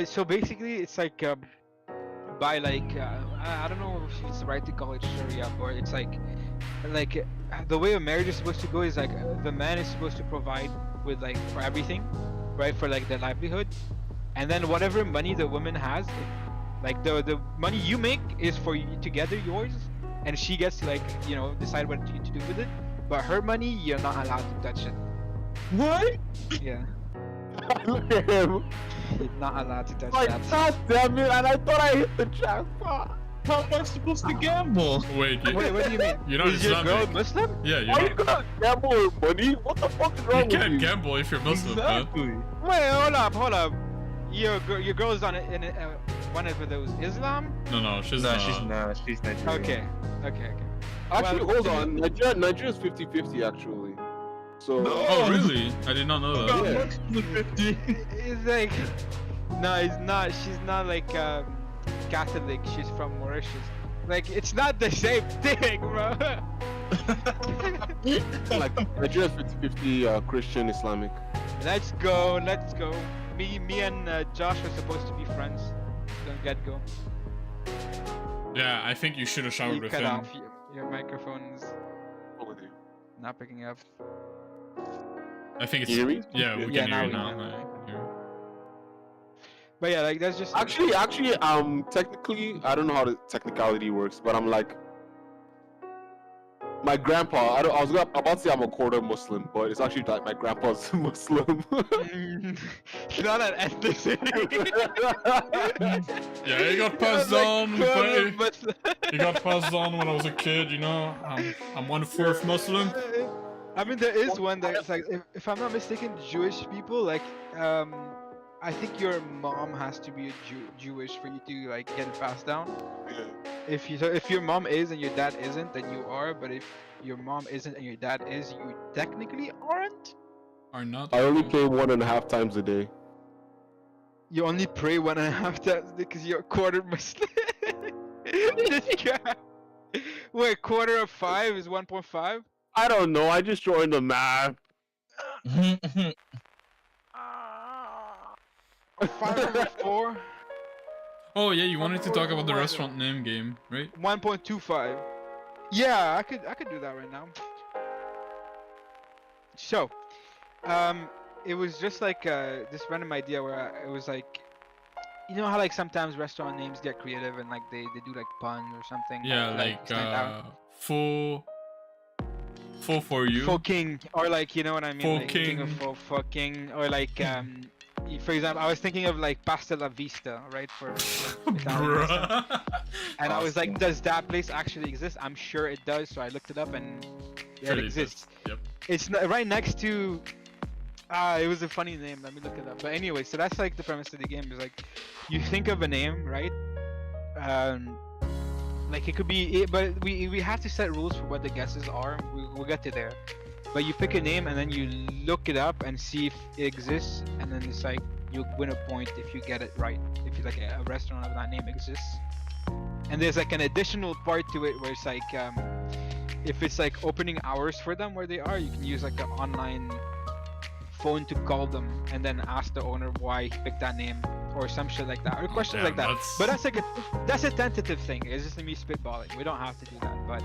So basically, it's like by like I don't know if it's right to call it Sharia, or it's like the way a marriage is supposed to go is like the man is supposed to provide with like for everything, right? For like their livelihood, and then whatever money the woman has, Like the money you make is for you together yours, and she gets to like decide what to do with it. But her money, you're not allowed to touch it. What? Yeah, Look at him. you're not allowed to touch Like, that. god damn it! And I thought I hit the jackpot. How am I supposed to gamble? Wait, Wait, what do you mean? You're not Is your girl Islamic. Muslim? Yeah, you're Why you not. gonna gamble with money? What the fuck is wrong You with can't you? gamble if you're Muslim, man. Exactly. Wait, hold up. Your girl is on one of those Islam? No, she's No, not. she's not. She's Nigerian. Okay. Actually, Well, hold on. Nigeria's 50-50 actually. So No. Oh, really? I did not know Got that. Yeah. much to the 50. It's like, no, it's not. She's not like Catholic. She's from Mauritius. Like, it's not the same thing, bro. like Nigeria's 50-50 Christian Islamic. Let's go. Me and Josh are supposed to be friends. Don't get go. Yeah, I think you should have showered You with cut him. off your microphone's What with you? not picking up. I think it's. You hear me? Yeah, we Yeah, can now hear we you now. can. I can hear you. But yeah, like that's just Actually, technically, I don't know how the technicality works, but I'm like, my grandpa. I was about to say I'm a quarter Muslim, but it's actually like my grandpa's Muslim. It's not an ethnicity. Yeah, it got passed down. It got passed down when I was a kid. You know, I'm 1/4 Muslim. I mean, there is one that's like, if I'm not mistaken, Jewish people like, I think your mom has to be a Jewish for you to like get it passed down. If your mom is and your dad isn't, then you are. But if your mom isn't and your dad is, you technically aren't. Are not. I only pray 1.5 times a day. You only pray 1.5 times because you're a quarter Muslim. This guy. Wait, quarter of 5 is 1.5? I don't know. I just joined the math. 5/4? Oh yeah, you wanted to talk about the restaurant name game, right? 1.25. Yeah, I could do that right now. So, it was just like this random idea where it was like, you know how like sometimes restaurant names get creative and like they do like puns or something. Yeah, like stand out. full for you. Full king, or like, you know what I mean? Full Like king of king. full king, or like for example, I was thinking of like Pasta La Vista, right? For Italian restaurant. Bruh. And I was like, does that place actually exist? I'm sure it does. So I looked it up and yeah, it Really exists. does. Yep. It's right next to. It was a funny name. Let me look it up. But anyway, so that's like the premise of the game. Is like, you think of a name, right? Like it could be, but we have to set rules for what the guesses are. We'll get to there. But you pick a name and then you look it up and see if it exists, and then it's like you win a point if you get it right. If you like a restaurant of that name exists. And there's like an additional part to it where it's like if it's like opening hours for them where they are, you can use like an online phone to call them and then ask the owner why he picked that name or some shit like that, or questions like that. That's... But that's a tentative thing. It's just me spitballing. We don't have to do that, but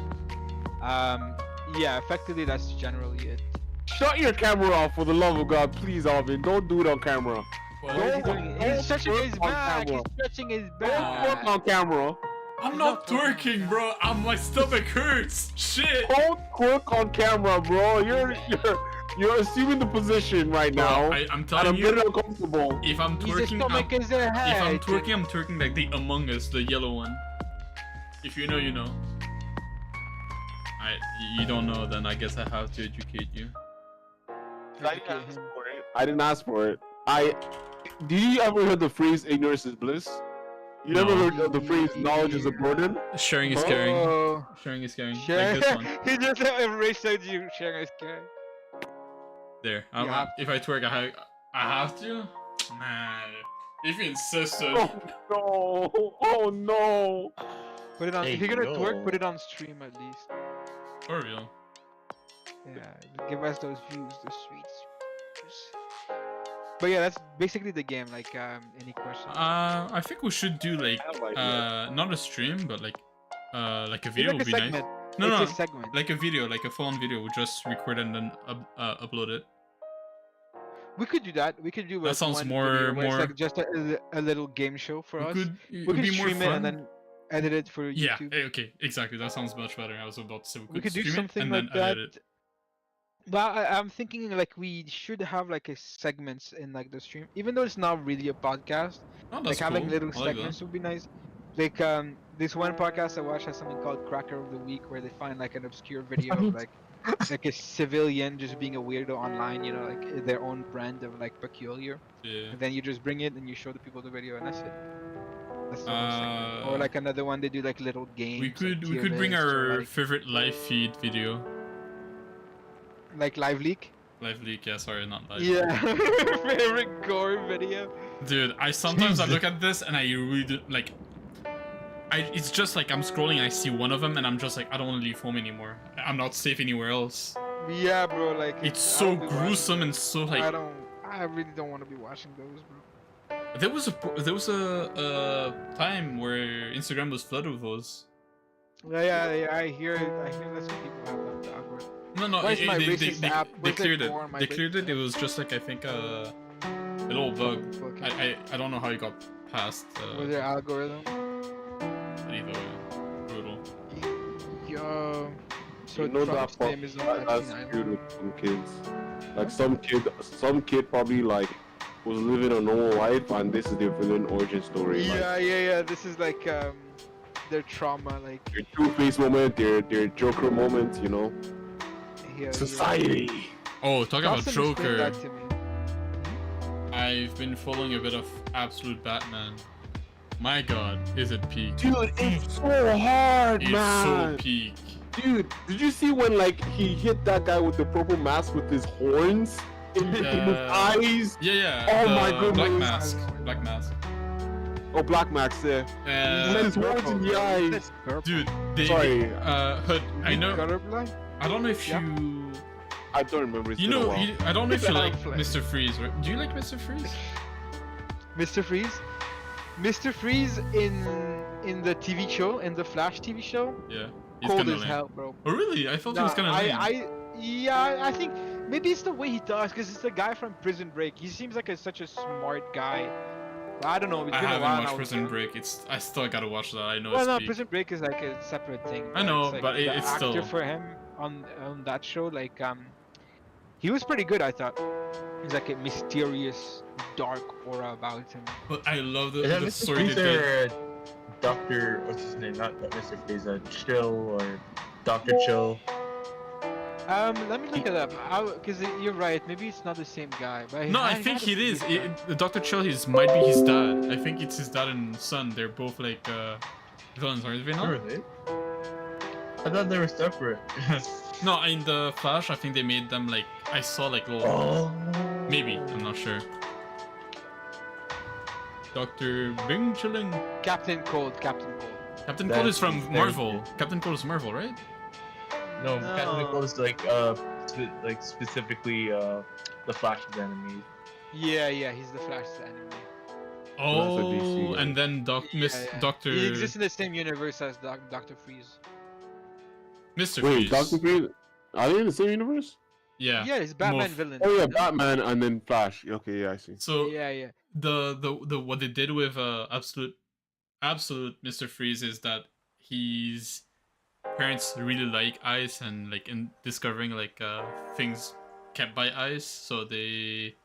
yeah, effectively that's generally it. Shut your camera off, for the love of God, please, Alvin. Don't do it on camera. Well, What is he doing? He's stretching his on back. He's camera. stretching his Don't twerk back. on camera. I'm not twerking, bro. My stomach hurts. Shit. Don't twerk on camera, bro. You're assuming the position right now. I'm And telling I'm you, getting uncomfortable. if I'm His twerking, stomach is a head. if I'm twerking like the Among Us, the yellow one. If you know, you know. You don't know, then I guess I have to educate you. I didn't ask for it. I didn't ask for it. Do you ever heard the phrase "ignorance is bliss"? You never No. heard of the phrase "knowledge is a burden"? Sharing is caring. Oh. Sharing is caring. Share. Like this one. He just erased you. Sharing is caring. There. You have If I twerk, I have to? Man. If you insisted. Oh no! Oh no! Put it on. Hey, if you're gonna yo. twerk, put it on stream at least. For real. Yeah, give us those views, the sweets. But yeah, that's basically the game. Like, any questions? I think we should do like I have ideas. not a stream, but like a It's video like would a be segment. nice. No, It's no, a segment. like a video, like a full-on video. We just record and then upload it. We could do that. We could do That sounds one more- video where it's more- like just a little game show for We us. could. It We would could be more stream it and fun. then edit it for Yeah. YouTube. Okay. Exactly. That sounds much better. I was about to say We could do stream it something and like then that. edit it. But I'm thinking like we should have like a segments in like the stream, even though it's not really a podcast. Oh, Like that's having cool. little I like segments that. would be nice. Like this one podcast I watched has something called Cracker of the Week, where they find like an obscure video of like a civilian just being a weirdo online, you know, like their own brand of like peculiar. Yeah. And then you just bring it and you show the people the video, and that's it. That's the whole segment. Or like another one, they do like little games. We like could tier bring lists or, our like, favorite live feed video. like live leak. Live leak, yeah, sorry, not live. Yeah, favorite gore video. Dude, I sometimes I look at this and I really do, like. It's just like I'm scrolling and I see one of them and I'm just like, I don't want to leave home anymore. I'm not safe anywhere else. Yeah, bro. Like It's I so don't be watching- gruesome and so like. I really don't want to be watching those, bro. There was a time where Instagram was flooded with those. Yeah, I hear it. I hear that's what people have on the algorithm. No, Where's my racist app? they Where's cleared that it. for my They cleared it. It was just like I think a little bug. Okay. I don't know how you got past. Was their algorithm? But either way, brutal. Yo. So You know Trump's that part- name is on That's Epstein weird Island. with some kids. Like some kid probably like was living a normal life, and this is their villain origin story. Like, Yeah. This is like their trauma, like their Two-Face moment, their Joker moment, you know. yeah. Society. Oh, talking about Dawson explained Joker. that to me. I've been following a bit of Absolute Batman. My God, is it peak? Dude, it's so hard, It's man. so peak. Dude, did you see when like he hit that guy with the purple mask with his horns in his eyes? Yeah. Oh the my goodness. Black Mask. Black Mask. Oh, Black Max, yeah. With his horns in the eyes. Dude, they. Sorry. Hood, I know. Colorblind? I don't know if Yeah. you. I don't remember. It's You been a know, while. I don't know if you like Flag. Mr. Freeze, right? Do you like Mr. Freeze? Mr. Freeze? Mr. Freeze in the TV show, in the Flash TV show, Yeah. He's cold kinda as lame. hell, bro. Oh really? I thought he was kind of lame. Yeah, I think maybe it's the way he talks, because it's the guy from Prison Break. He seems like such a smart guy. But I don't know. It's I been a haven't while watched now. Prison Break. I still gotta watch that. I know Well, it's no, peak. Prison Break is like a separate thing. I know, it's like but the it's actor still- for him on that show, like he was pretty good. I thought. He's like a mysterious, dark aura about him. But I love Is that the Mr. story they Freeze did. or Doctor? What's his name? Not Mr. Freeze. Chill or Doctor Chill. Let me look it up. Because you're right. Maybe it's not the same guy. But No, I think it is. Dr. Chill might be his dad. I think it's his dad and son. They're both like villains, aren't they? Oh, Not? really? I thought they were separate. No, in the Flash, I think they made them like I saw like little. Oh. Maybe I'm not sure. Dr. Bing Chilling. Captain Cold. Captain Cold. Captain That Cold is from is very Marvel. good. Captain Cold is Marvel, right? No, No. Captain Cold is like specifically the Flash's enemy. Yeah, he's the Flash's enemy. Oh, That's a DC. and then Doctor He exists in the same universe as Doctor Freeze. Mr. Wait, Freeze. Dr. Freeze? Are they in the same universe? Yeah. Yeah, he's Batman Morph. villain. Oh yeah, Batman and then Flash. Okay, yeah, I see. So Yeah. the what they did with absolute Mr. Freeze is that his parents really like ice and like in discovering like things kept by ice. So they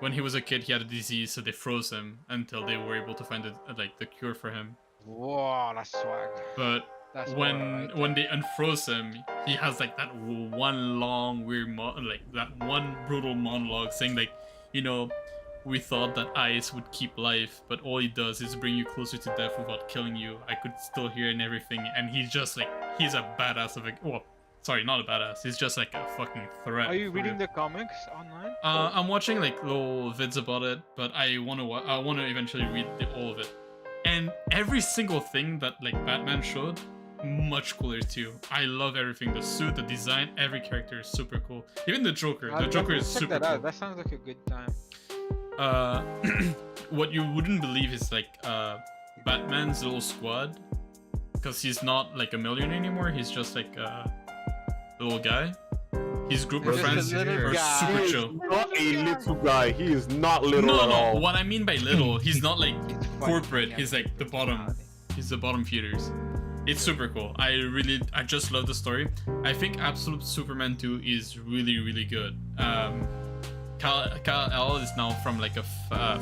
when he was a kid he had a disease, so they froze him until they were able to find the cure for him. Whoa, that's swag. But That's when they unfroze him, he has like that one long weird that one brutal monologue saying like, you know, we thought that ice would keep life, but all he does is bring you closer to death without killing you. I could still hear and everything, and he's just like he's a badass of a sorry, not a badass. He's just like a fucking threat. Are you for reading you. the comics online? I'm watching like little vids about it, but I want to eventually read all of it. And every single thing that like Batman showed, much cooler too. I love everything. The suit, the design, every character is super cool. Even the Joker. The Joker is check super that cool. out. That sounds like a good time. What you wouldn't believe is like Batman's little squad, because he's not like a millionaire anymore. He's just like a little guy. His group Just of a friends little are guy. super He is chill. not a little guy. He is not little No, at no. all. What I mean by little, he's not like It's funny, corporate. yeah. He's like the bottom. He's the bottom feeders. It's super cool. I just love the story. I think Absolute Superman 2 is really, really good. Kal-El is now from like a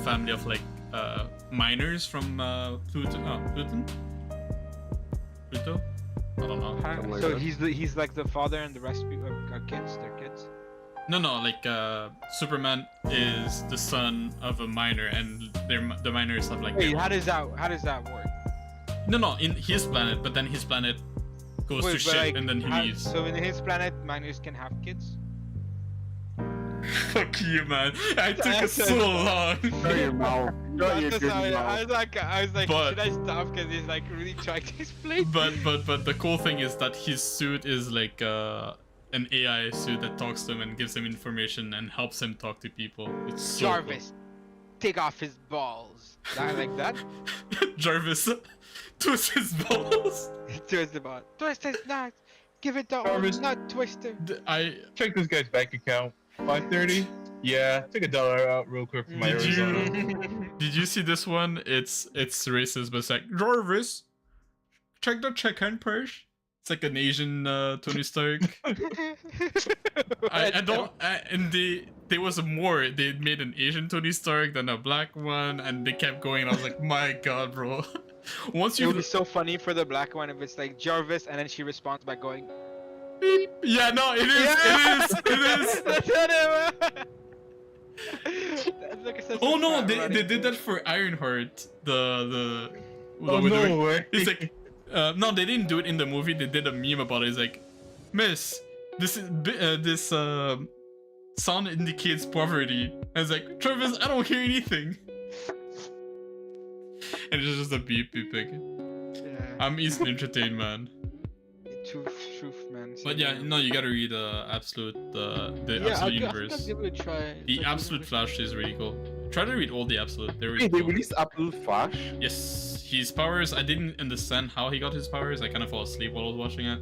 family of like miners from Pluton? Pluto? I don't know. Something like So that. he's like the father and the rest are kids. They're kids. No, like Superman is the son of a miner, and the miners have like. Wait, their- how does that work? No, in his planet, but then his planet goes Wait, to but, shit, like, and then he leaves. So in his planet, miners can have kids. Fuck you, man! I took it That's so long. Shut your mouth. Shut your That's good how I mouth. was like, But- should I stop? Because he's like really trying to explain. But the cool thing is that his suit is like an AI suit that talks to him and gives him information and helps him talk to people. It's so Jarvis, take off his balls. I like that. cool. Jarvis, twist his balls. Twist the ball. Twist his nuts. Give it the old Jarvis. nut twister. I Check this guy's bank account. 530. Yeah, took $1 out real quick from my Did you- Arizona. Did you see this one? It's racist, but it's like Jarvis, check the check-in purse. It's like an Asian Tony Stark. I don't. And there was more. They made an Asian Tony Stark, then a black one, and they kept going. And I was like, my god, bro. Once It would you, be so funny for the black one if it's like Jarvis and then she responds by going. yeah, no, it is, it is. That's not it, man. That's like such Oh a no, fat they running did that thing. for Ironheart. The Oh, with the- no way. It's like, no, they didn't do it in the movie. They did a meme about it. It's like, Miss, this is this sound indicates poverty. And it's like, Travis, I don't hear anything. And it's just a beep beeping. Yeah. I'm easily entertained, man. Truth, man. But yeah, no, you gotta read Absolute, the Yeah, Absolute I'll Universe. give it a try. The Like, Absolute Flash is really cool. Try to read all the Absolute. They're really Hey, they cool. released Absolute Flash. Yes, his powers. I didn't understand how he got his powers. I kind of fell asleep while I was watching it,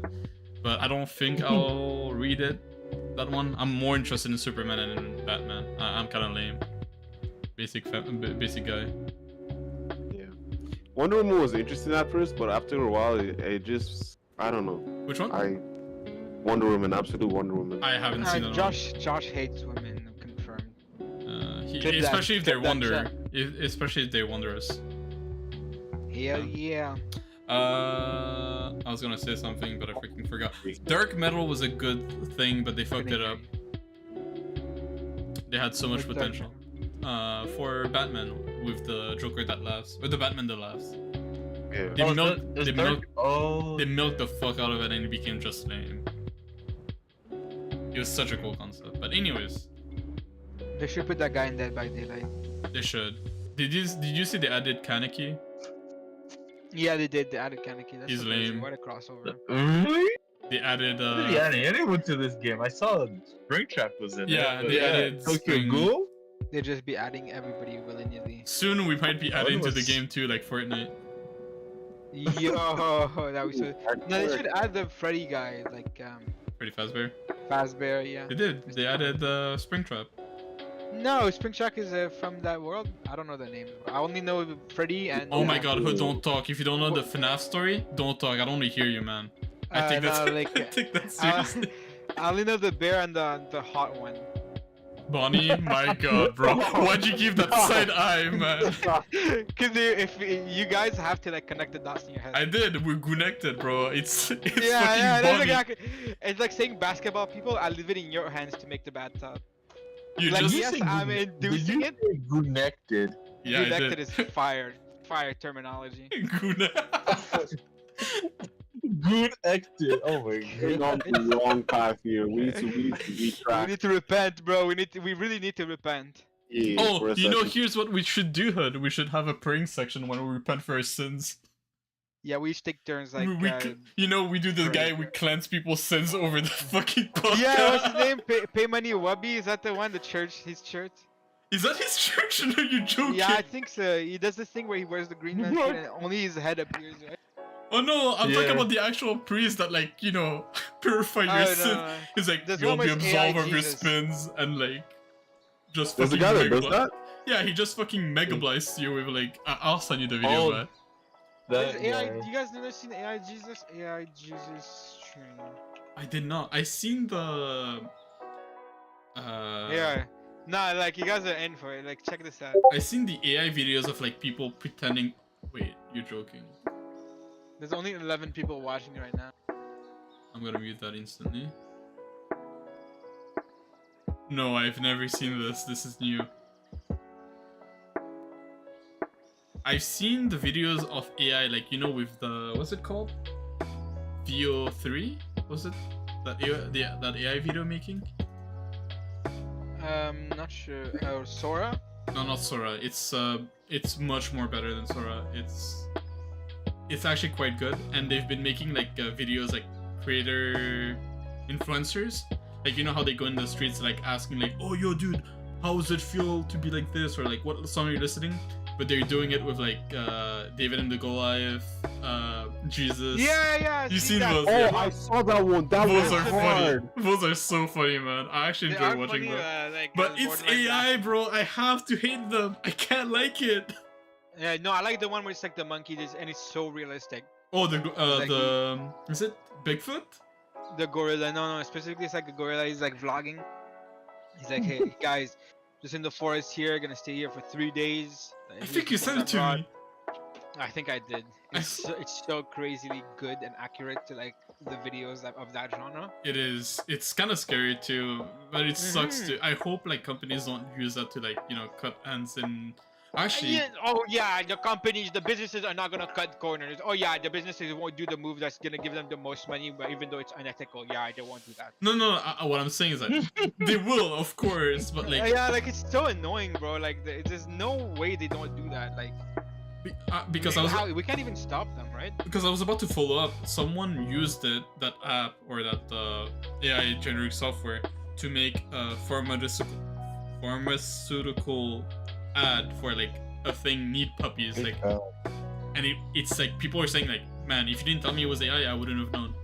but I don't think I'll read it. That one. I'm more interested in Superman and in Batman. I'm kind of lame. Basic guy. Yeah. Wonder Woman was interesting at first, but after a while, it just I don't know. Which one? Wonder Woman, Absolute Wonder Woman. I haven't seen that one. Josh hates women. Confirmed. He- Clip that- especially if they're clip that wonder. shot. Especially if they're wondrous. Hell yeah. I was gonna say something, but I freaking forgot. Dark Metal was a good thing, but they fucked it up. They had so much What's Dark potential. For Batman with the Joker that laughs, with the Batman that laughs. Yeah. They Oh, milked, is they Dark- milked, Oh. they milked the fuck out of it, and it became just lame. It was such a cool concept. But anyways, They should put that guy in Dead by Daylight. they should. Did you see they added Kaneki? Yeah, they did. They added Kaneki. That's He's amazing. lame. What a crossover. Really? They added Yeah, anyone to this game. I saw Springtrap was in Yeah, it. they added Tokyo Spring. Ghoul? They just be adding everybody willy nilly. soon we might be adding to the was- game too, like Fortnite. Yo, that was so. No, they should add the Freddy guy, like Pretty Fazbear. Fazbear. Yeah. They did. They added Springtrap. No, Springtrap is from that world. I don't know the name. I only know Freddy and. Oh my god, who don't talk? If you don't know the FNAF story, don't talk. I don't want to hear you, man. I take that. no, like, I take that I seriously. I only know the bear and the hot one. Bonnie, my god, bro. Why'd you give that side eye, man? Cause if you guys have to like connect the dots in your head. I did. We're connected, bro. It's yeah, fucking that's Bonnie. exactly. It's like saying basketball people. I leave it in your hands to make the bad thought. You Like, just yes, I'm inducing it. Connected. yeah, I Connected did. is fire terminology. Guna. Good acted. Oh my We're god. on the wrong path here. We need to We retrack. need to repent, bro. We really need to repent. Yeah, for Oh, a you know, second. here's what we should do, Hood. We should have a praying section when we repent for our sins. Yeah, we each take turns like. You know, we do the guy, praying. we cleanse people's sins over the fucking podcast. Yeah, what's his name? Pay money Wubby? Is that the one? The church? His church? Is that his church? No, you're joking. Yeah, I think so. He does this thing where he wears the green man suit and only his head appears, right? Oh no, I'm Yeah. talking about the actual priest that, like, you know, purify your Oh, sin. no. He's like, This you'll one be was AI absolved of your Jesus. spins and like just There's a fucking guy that mega does that. Yeah, he just fucking mega blasts you with like. I'll send you the video, Oh, man. There's That AI. guy. You guys never seen AI Jesus? AI Jesus stream. I did not. I seen the. Yeah. Nah, like you guys are in for it. Like check this out. I seen the AI videos of like people pretending. Wait, you're joking? There's only 11 people watching right now. I'm gonna mute that instantly. No, I've never seen this. This is new. I've seen the videos of AI, like, you know, with the, what's it called? VO3? Was it? That AI video making? Not sure. Oh, Sora? No, not Sora. It's much more better than Sora. It's actually quite good, and they've been making like videos like creator influencers. Like, you know how they go in the streets like asking like, oh yo dude, how does it feel to be like this, or like what song are you listening? But they're doing it with like David and the Goliath, Jesus. Yeah. You seen that. those? Oh, Yeah. I saw that one. That Those was are hard. funny. Those are so funny, man. I actually They enjoy are watching funny, them. like, But it's borderline AI, bro. I have to hate them. I can't like it. Yeah, no, I like the one where it's like the monkey, and it's so realistic. Oh, Like is it Bigfoot? The gorilla, no, specifically it's like a gorilla. He's like vlogging. He's like, hey guys, just in the forest here, gonna stay here for 3 days. I think you sent it to me. I think I did. It's so crazily good and accurate to like the videos of that genre. It is. It's kind of scary too, but it sucks too. I hope like companies don't use that to like, you know, cut ends and actually. Yeah, oh yeah, the companies, the businesses are not gonna cut corners. Oh yeah, the businesses won't do the move that's gonna give them the most money, but even though it's unethical, yeah, they won't do that. No. What I'm saying is that they will, of course, but like. Yeah, like it's so annoying, bro. Like there's no way they don't do that. Like. Because we can't even stop them, right? Because I was about to follow up. Someone used that app or that AI generic software to make a pharmaceutical ad for like a thing need puppies, like, and it's like people are saying like, man, if you didn't tell me it was AI, I wouldn't have known.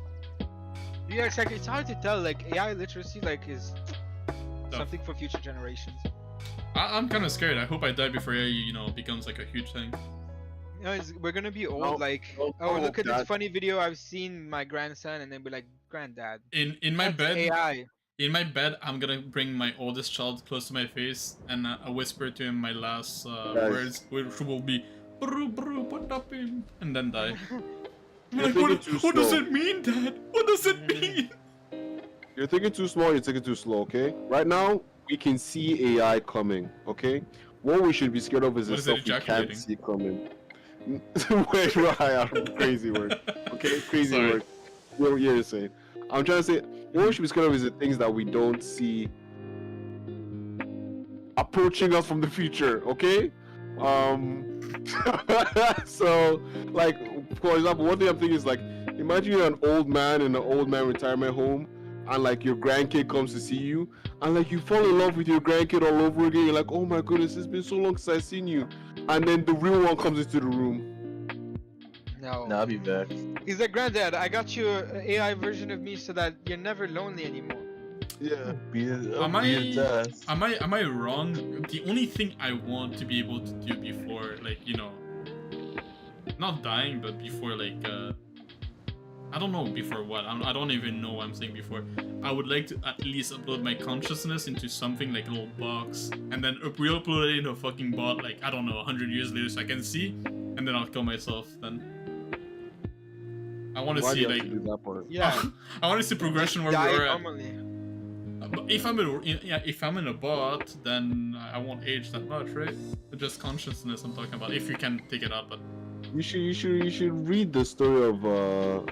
Yeah, it's like it's hard to tell. Like AI literacy, like is something for future generations. I'm kind of scared. I hope I die before AI, you know, becomes like a huge thing. You know, we're gonna be old. No, like, no, oh, no, look at this Dad. funny video I've seen my grandson, and then be like, granddad. In my That's bed, AI. in my bed, I'm gonna bring my oldest child close to my face and I whisper to him my last words, which will be "Bru, bru, what up in?" and then die. You're Like, thinking too what does slow. it mean, Dad? What does it mean? You're thinking too small. You're thinking too slow. Okay. Right now, we can see AI coming. Okay. What we should be scared of is What the is it stuff we can't ejaculating? see coming. Wait, right, crazy word. Okay, crazy Sorry. word. What you're saying? I'm trying to say what we should be scared of is the things that we don't see approaching us from the future. Okay. So, like, for example, one thing I'm thinking is like, imagine you're an old man in an old man retirement home, and like your grandkid comes to see you, and like you fall in love with your grandkid all over again. You're like, oh my goodness, it's been so long since I've seen you, and then the real one comes into the room. No. Nah, I'll be back. He's like, granddad, I got you an AI version of me so that you're never lonely anymore. Yeah. Am I wrong? The only thing I want to be able to do before, like, you know, not dying, but before, like, I don't know before what. I don't even know what I'm saying before. I would like to at least upload my consciousness into something like a little box, and then re-upload it into a fucking bot, like, I don't know, 100 years later so I can see, and then I'll kill myself then. I want to Why do see, you have like, to do that part? Yeah. I want to see progression where Die we're at. normally. But if I'm in a bot, then I won't age that much, right? Just consciousness I'm talking about. If you can take it out, but You should read the story of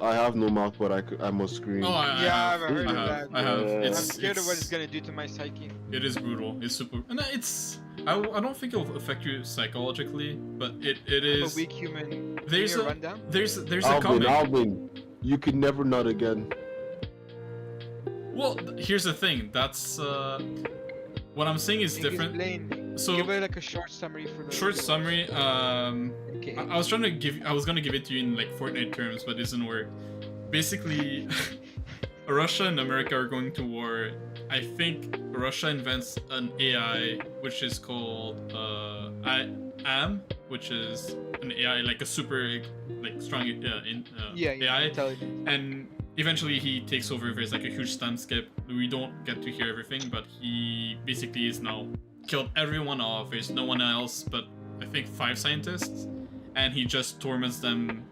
I have no mouth but I must scream. oh, I Yeah, have, I've heard I of have, that. I have. Yeah. I'm scared of what it's gonna do to my psyche. It is brutal. It's super, and it's. I don't think it'll affect you psychologically, but it I'm a is. weak human. There's Give me a rundown. there's a comic. Alvin, you could never nut again. Well, here's the thing. That's what I'm saying is different. Explain. So Give it like a short summary for the. short summary. Okay. I was gonna give it to you in like Fortnite terms, but it doesn't work. Basically, Russia and America are going to war. I think Russia invents an AI which is called AM, which is an AI like a super like strong Yeah, yeah, AI, intelligence. and eventually he takes over. There's like a huge time skip. We don't get to hear everything, but he basically is now killed everyone off. There's no one else but I think 5 scientists, and he just torments them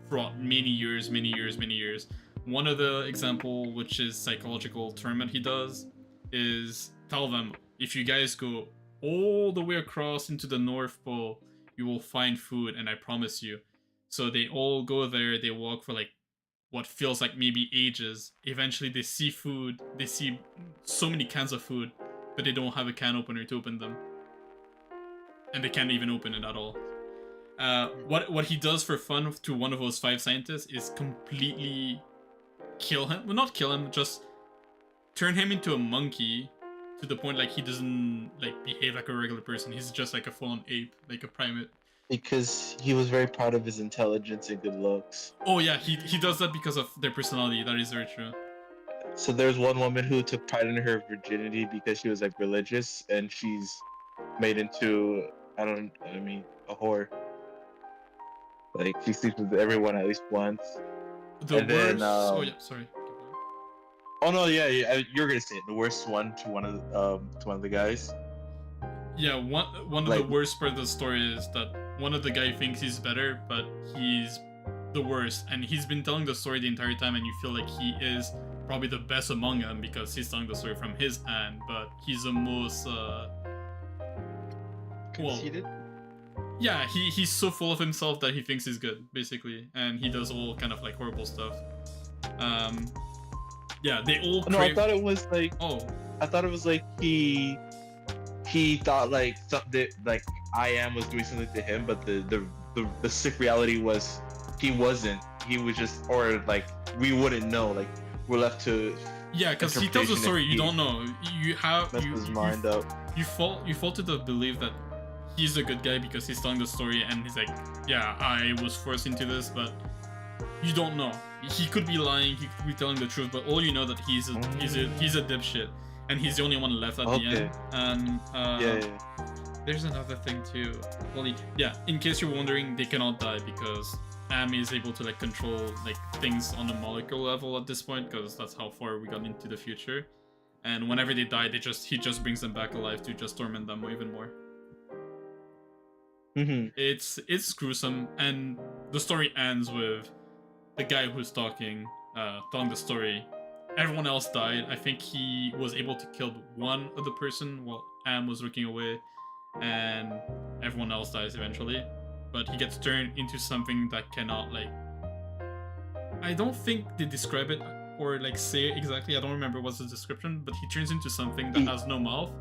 throughout many years, many years, many years. One of the example, which is psychological torment he does, is tell them if you guys go all the way across into the North Pole, you will find food, and I promise you. So they all go there. They walk for like what feels like maybe ages. Eventually, they see food. They see so many cans of food, but they don't have a can opener to open them, and they can't even open it at all. What he does for fun to one of those 5 scientists is completely kill him. Well, not kill him, just turn him into a monkey to the point like he doesn't like behave like a regular person. He's just like a full-on ape, like a primate. Because he was very proud of his intelligence and good looks. Oh yeah, he does that because of their personality. That is very true. So there's one woman who took pride in her virginity because she was like religious, and she's made into I mean a whore. Like she sleeps with everyone at least once. The And worst. then, Oh yeah, sorry. Oh no, yeah, you're gonna say it. The worst one to one of the guys. Yeah, one of Like- the worst part of the story is that one of the guy thinks he's better, but he's the worst, and he's been telling the story the entire time, and you feel like he is probably the best among them because he's telling the story from his end, but he's the most Conceited. yeah, he's so full of himself that he thinks he's good, basically, and he does all kind of like horrible stuff. Yeah, they all No, I crave. thought it was like Oh, I thought it was like he thought like something like I am was doing something to him, but the sick reality was he wasn't. He was just, or like we wouldn't know. Like we're left to yeah, because he tells the interpretation story. and You he don't know. You have mess his mind up. you fall to the belief that he's a good guy because he's telling the story, and he's like, yeah, I was forced into this, but you don't know. He could be lying. He could be telling the truth, but all you know that he's a dipshit, and he's the only one left at the Okay. end. And Yeah. there's another thing too. Well, yeah. In case you're wondering, they cannot die because Am is able to like control like things on a molecular level at this point, because that's how far we got into the future. And whenever they die, he just brings them back alive to just torment them even more. Mm-hmm. It's gruesome, and the story ends with the guy who's telling the story. Everyone else died. I think he was able to kill one other person while Am was looking away, and everyone else dies eventually. But he gets turned into something that cannot like. I don't think they describe it or like say it exactly. I don't remember what's the description, but he turns into something that has no mouth,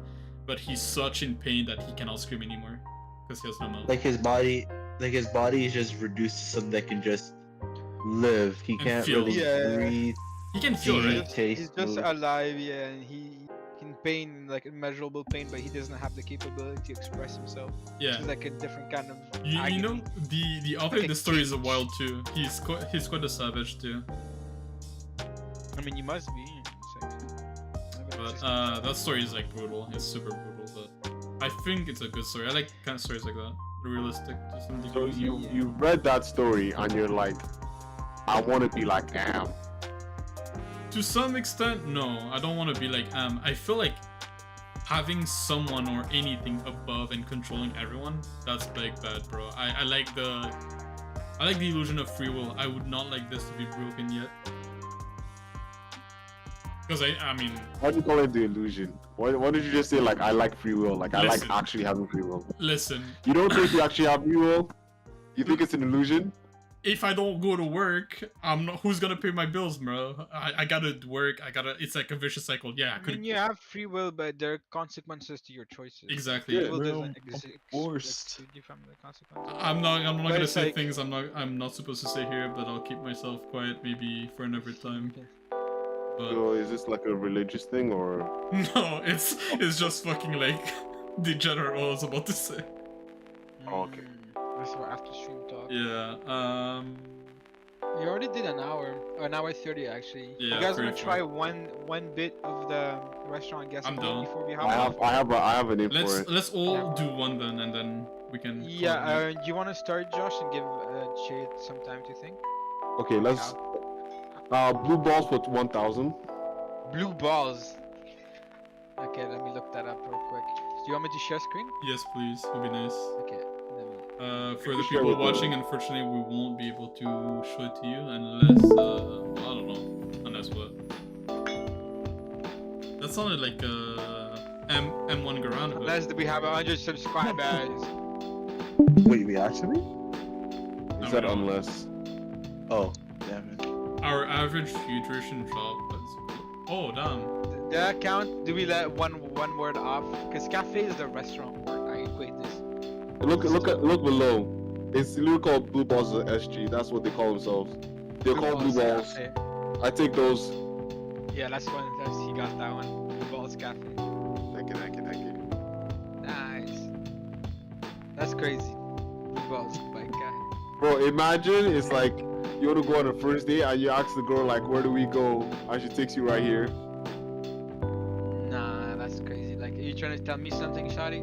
but he's such in pain that he cannot scream anymore because he has no mouth. Like his body is just reduced to something that can just live. He And can't feel. really Yeah. breathe. He can feel, See, right? taste, He's just move. alive, yeah, and he in pain, like immeasurable pain, but he doesn't have the capability to express himself. Yeah. It's like a different kind of You agony. know the author Like of a the story is a cage. wild too. He's quite a savage too. I mean, you must be. But that story is like brutal. It's super brutal, but I think it's a good story. I like kind of stories like that, realistic to some So degree. you read that story and you're like, I want to be like Am. To some extent, no, I don't want to be like I feel like having someone or anything above and controlling everyone, that's big bad, bro. I like the illusion of free will. I would not like this to be broken yet. Because I mean, Why do you call it the illusion? Why don't you just say like I like free will? Like I Listen. like actually having free will. listen, You don't think you actually have free will? You think it's an illusion? if I don't go to work, I'm not. Who's gonna pay my bills, bro? I gotta work. It's like a vicious cycle. Yeah, I I could mean, you have free will, but there are consequences to your choices. exactly. Yeah, Free will bro, doesn't of exist. course. Exclude you from the consequences. I'm not But gonna it's say like- things I'm not supposed to say here, but I'll keep myself quiet maybe for another time. But So is this like a religious thing or? no, it's just fucking like degenerate what I was about to say. Oh, okay. That's what after stream talk. Yeah. You already did an hour 30 actually. Yeah, You guys wanna 34. try one bit of the restaurant guess I'm name down. before we I hop off? have a name for Let's it. let's all Yeah. do one then, and then we can. call Yeah, it a night. do you wanna start, Josh, and give Jade some time to think? Okay, let's blue balls for 1,000. Blue balls. Okay, let me look that up real quick. Do you want me to share screen? Yes, please. Would be nice. Okay, let me. For the Share people with me. watching, unfortunately, we won't be able to show it to you unless, I don't know, unless what? That sounded like M1 Garand, but Unless we have 100 subscribers. Wait, we actually? Is No, that we don't. unless? Oh, damn it. our average view duration dropped. Oh, damn. Did that count? Do we let one word off? Because cafe is the restaurant word. I equate this. Look below. It's literally called blue balls of SG. That's what they call themselves. They're called blue balls. Cafe. I take those. Yeah, that's one. He got that one. Blue balls cafe. Thank you. Nice. That's crazy. Blue balls by cafe. Bro, imagine it's like you want to go on a first date and you ask the girl like, where do we go? And she takes you right here. Nah, that's crazy. Like, are you trying to tell me something, Shadi?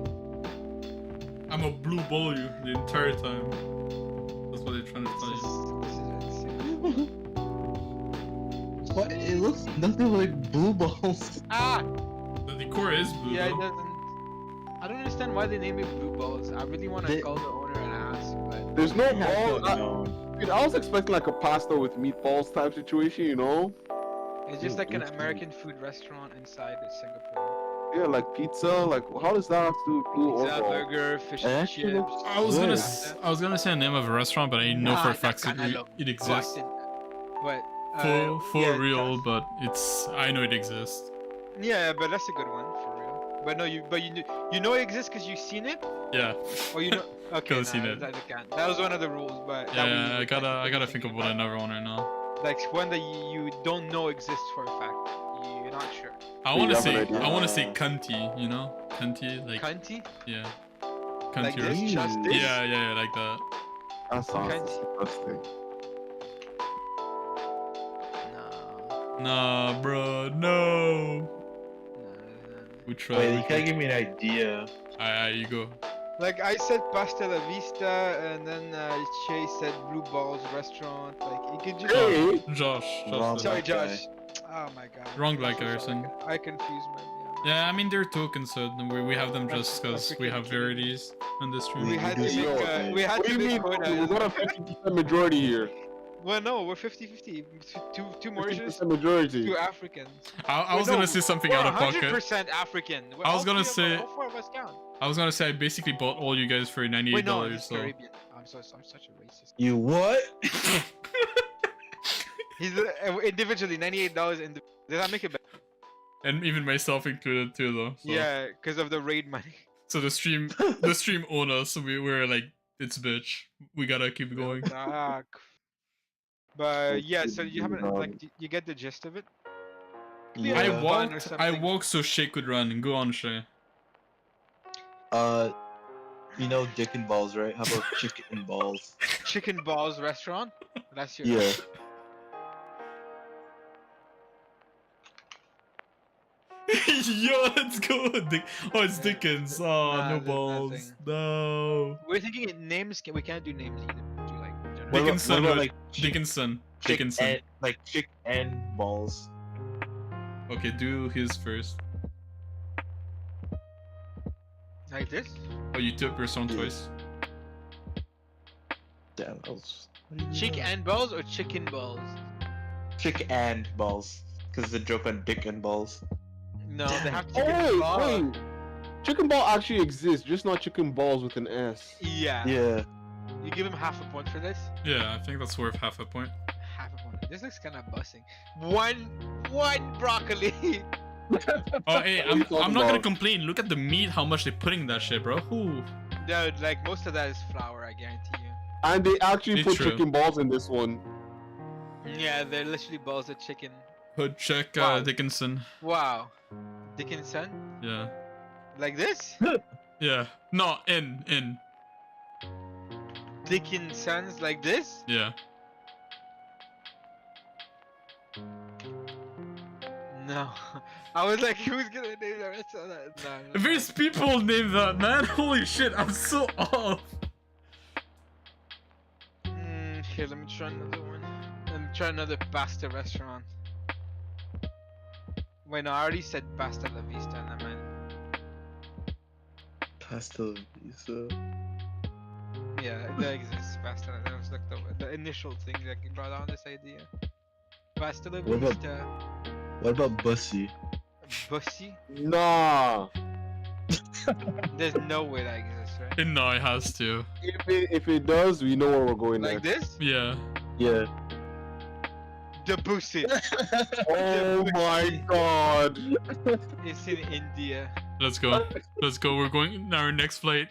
I'm a blue ball you the entire time. That's what they're trying to This tell you. is insane. What? It looks nothing like blue balls. Ah! The decor is blue. Yeah, it though. doesn't. I don't understand why they name it blue balls. I really want to They- call the owner and ask, but There's no I don't ball. know. Dude, I was expecting like a pasta with meatballs type situation, you know? it's just like an Blue American food restaurant inside of Singapore. Yeah, like pizza. Like, how does that have to do with blue or Pizza, ball? burger, fish and actually chips. looks I was gonna Good. s- I was gonna say a name of a restaurant, but I know for a Nah, fact that kinda look it exists. busted. But For yeah, real, Josh. but I know it exists. Yeah, but that's a good one for real. But no, you know it exists because you've seen it, Yeah. or you know. Okay, Could've seen it. that can't. That was one of the rules, but that we Yeah, were I gotta technically think of thinking what about. another one right now. Like one that you don't know exists for a fact. You're not sure. I Wait, wanna you have an say idea? cunty, you know? Cunty, like Cunty? yeah. Like Cunty this? restaurant. Just this? Yeah, like that. That sounds Cunty. disgusting. No. Nah, bro, no. No. We tried. Wait, we you tried. can't give me an idea. Alright, you go. Like I said Pasta La Vista, and then Chase said Blue Balls Restaurant. Like you could just. Hey! Josh. Wrong. said Sorry, it. Black Josh. Oh my god. Wrong I'm black so sorry. person. I confused my. Yeah, I mean they're tokens, so we have them just I because we freaking have kidding. varieties on the stream. We had to do make. so. We had What to do you make mean? quotas. We got a 50% majority here. Well, no, we're 50-50. Two Mauritius, 50% majority. two Africans. I was Wait, no, gonna say something we're out of pocket. 100% African. I was gonna say- All four of us count. I was gonna say I basically bought all you guys for $98. Wait, no, he's so. Caribbean. I'm such a racist. You what? He's individually $98. Does that make it better? And even myself included too, though. So. Yeah, because of the raid money. So the stream owner, so we were like, it's bitch. We gotta keep going. Fuck. But yeah, so you haven't like you get the gist of it. Yeah. I Fun or walked something. so Shay could run. Go on, Shay. You know dick and balls, right? How about chicken and balls? Chicken Balls Restaurant. That's your. Yeah. Yo, let's go. Oh, it's Dickens. Oh, Nah, no there's balls. nothing. No. We're thinking in names. We can't do names either. Do like general. What about- Dickinson. what about, would- like, Dickinson. Chick Dickinson. and, like chick and balls. Okay, do his first. Like this. Oh, you took your song Yeah. twice. Damn, that was. what do you Chick know? and balls or chicken balls? Chick and balls. Cause the joke on dick and balls. No, they have Oh, chicken ball. wait. Chicken ball actually exists, just not chicken balls with an S. Yeah. Yeah. You give him half a point for this. Yeah, I think that's worth half a point. Half a point. This looks kind of bussing. One broccoli. Oh, hey, I'm talking not gonna about? complain. Look at the meat, how much they're putting that shit, bro. Ooh. Dude, like most of that is flour, I guarantee you. And they actually It's put true. chicken balls in this one. Yeah, they're literally balls of chicken. Hood check, Wow. Dickinson. Wow. Dickinson? Yeah. Like this? Yeah. No, in. Dickinson's like this? Yeah. No. I was like, who's gonna name the restaurant that? No, no, If there's people named that, man, holy shit, I'm so off. Here, let me try another one. Let me try another pasta restaurant. Wait, no, I already said Pasta La Vista, and I meant. Pasta Visa. Yeah, that exists. Pasta. That was like the initial thing that brought on this idea. Pasta La What about- Vista. What about Bussy? Bussy? Nah. There's no way that exists, right? No, it has to. If it does, we know where we're going Like next. this? Yeah. Yeah. The Bussy. Oh my god. It's in India. Let's go. Let's go. We're going our next flight.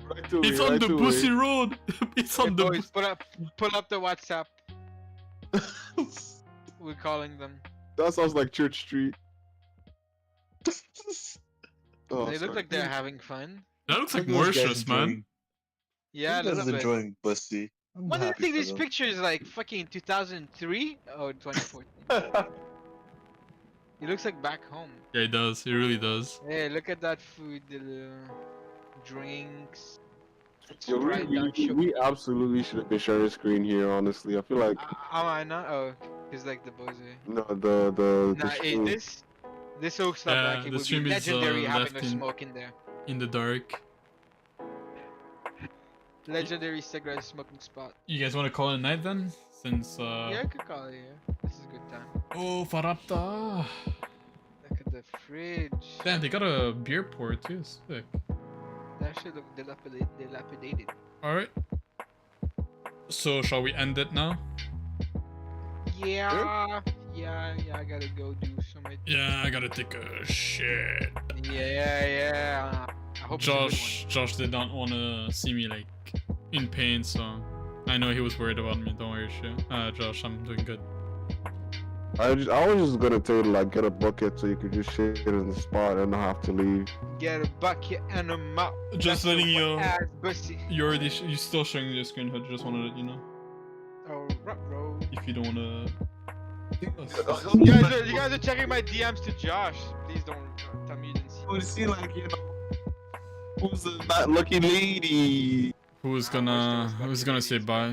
Right to It's me, on right the to Bussy me. Road. It's Hey on the. boys, pull up the WhatsApp. We're calling them. That sounds like Church Street. Oh, They look sorry. like they're having fun. That looks like Look at those guys Mauritius, man. enjoying- Yeah, a those guys little bit. enjoying Bussy. I'm Why do you happy think for this them. picture is like fucking 2003? Oh, 2014. It looks like back home. Yeah, it does. It really does. Hey, look at that food, the drinks. Yo, Sprite down sugar. we absolutely should have been sharing screen here. Honestly, I feel like Am I not? Oh, it's like the Bose. no, the Nah, hey, stream- this looks like, Yeah, like it the would be stream is, legendary having left a in- smoke in there. In the dark. Legendary cigarette smoking spot. You guys want to call it a night then? Since Yeah, I could call it here. This is a good time. Oh, Farapta. Look at the fridge. Damn, they got a beer port too. Sick. That should look dilapidated. All right. So shall we end it now? Yeah, I gotta go do some. Yeah, I gotta take a shit. Yeah. I hope it's a good one. Josh did not want to see me like in pain, so I know he was worried about me. Don't worry, shit. Josh, I'm doing good. I was just gonna tell you to like get a bucket so you could just shit it in the spot and not have to leave. Get a bucket and a mop. Just That's letting a you know. wet-ass pussy. You already you still showing your screen, but just wanted to let you know Oh, bro. if you don't want to. You guys are checking my DMs to Josh. Please don't tell me you didn't see. You would see like who's that lucky lady? Who's gonna say bye?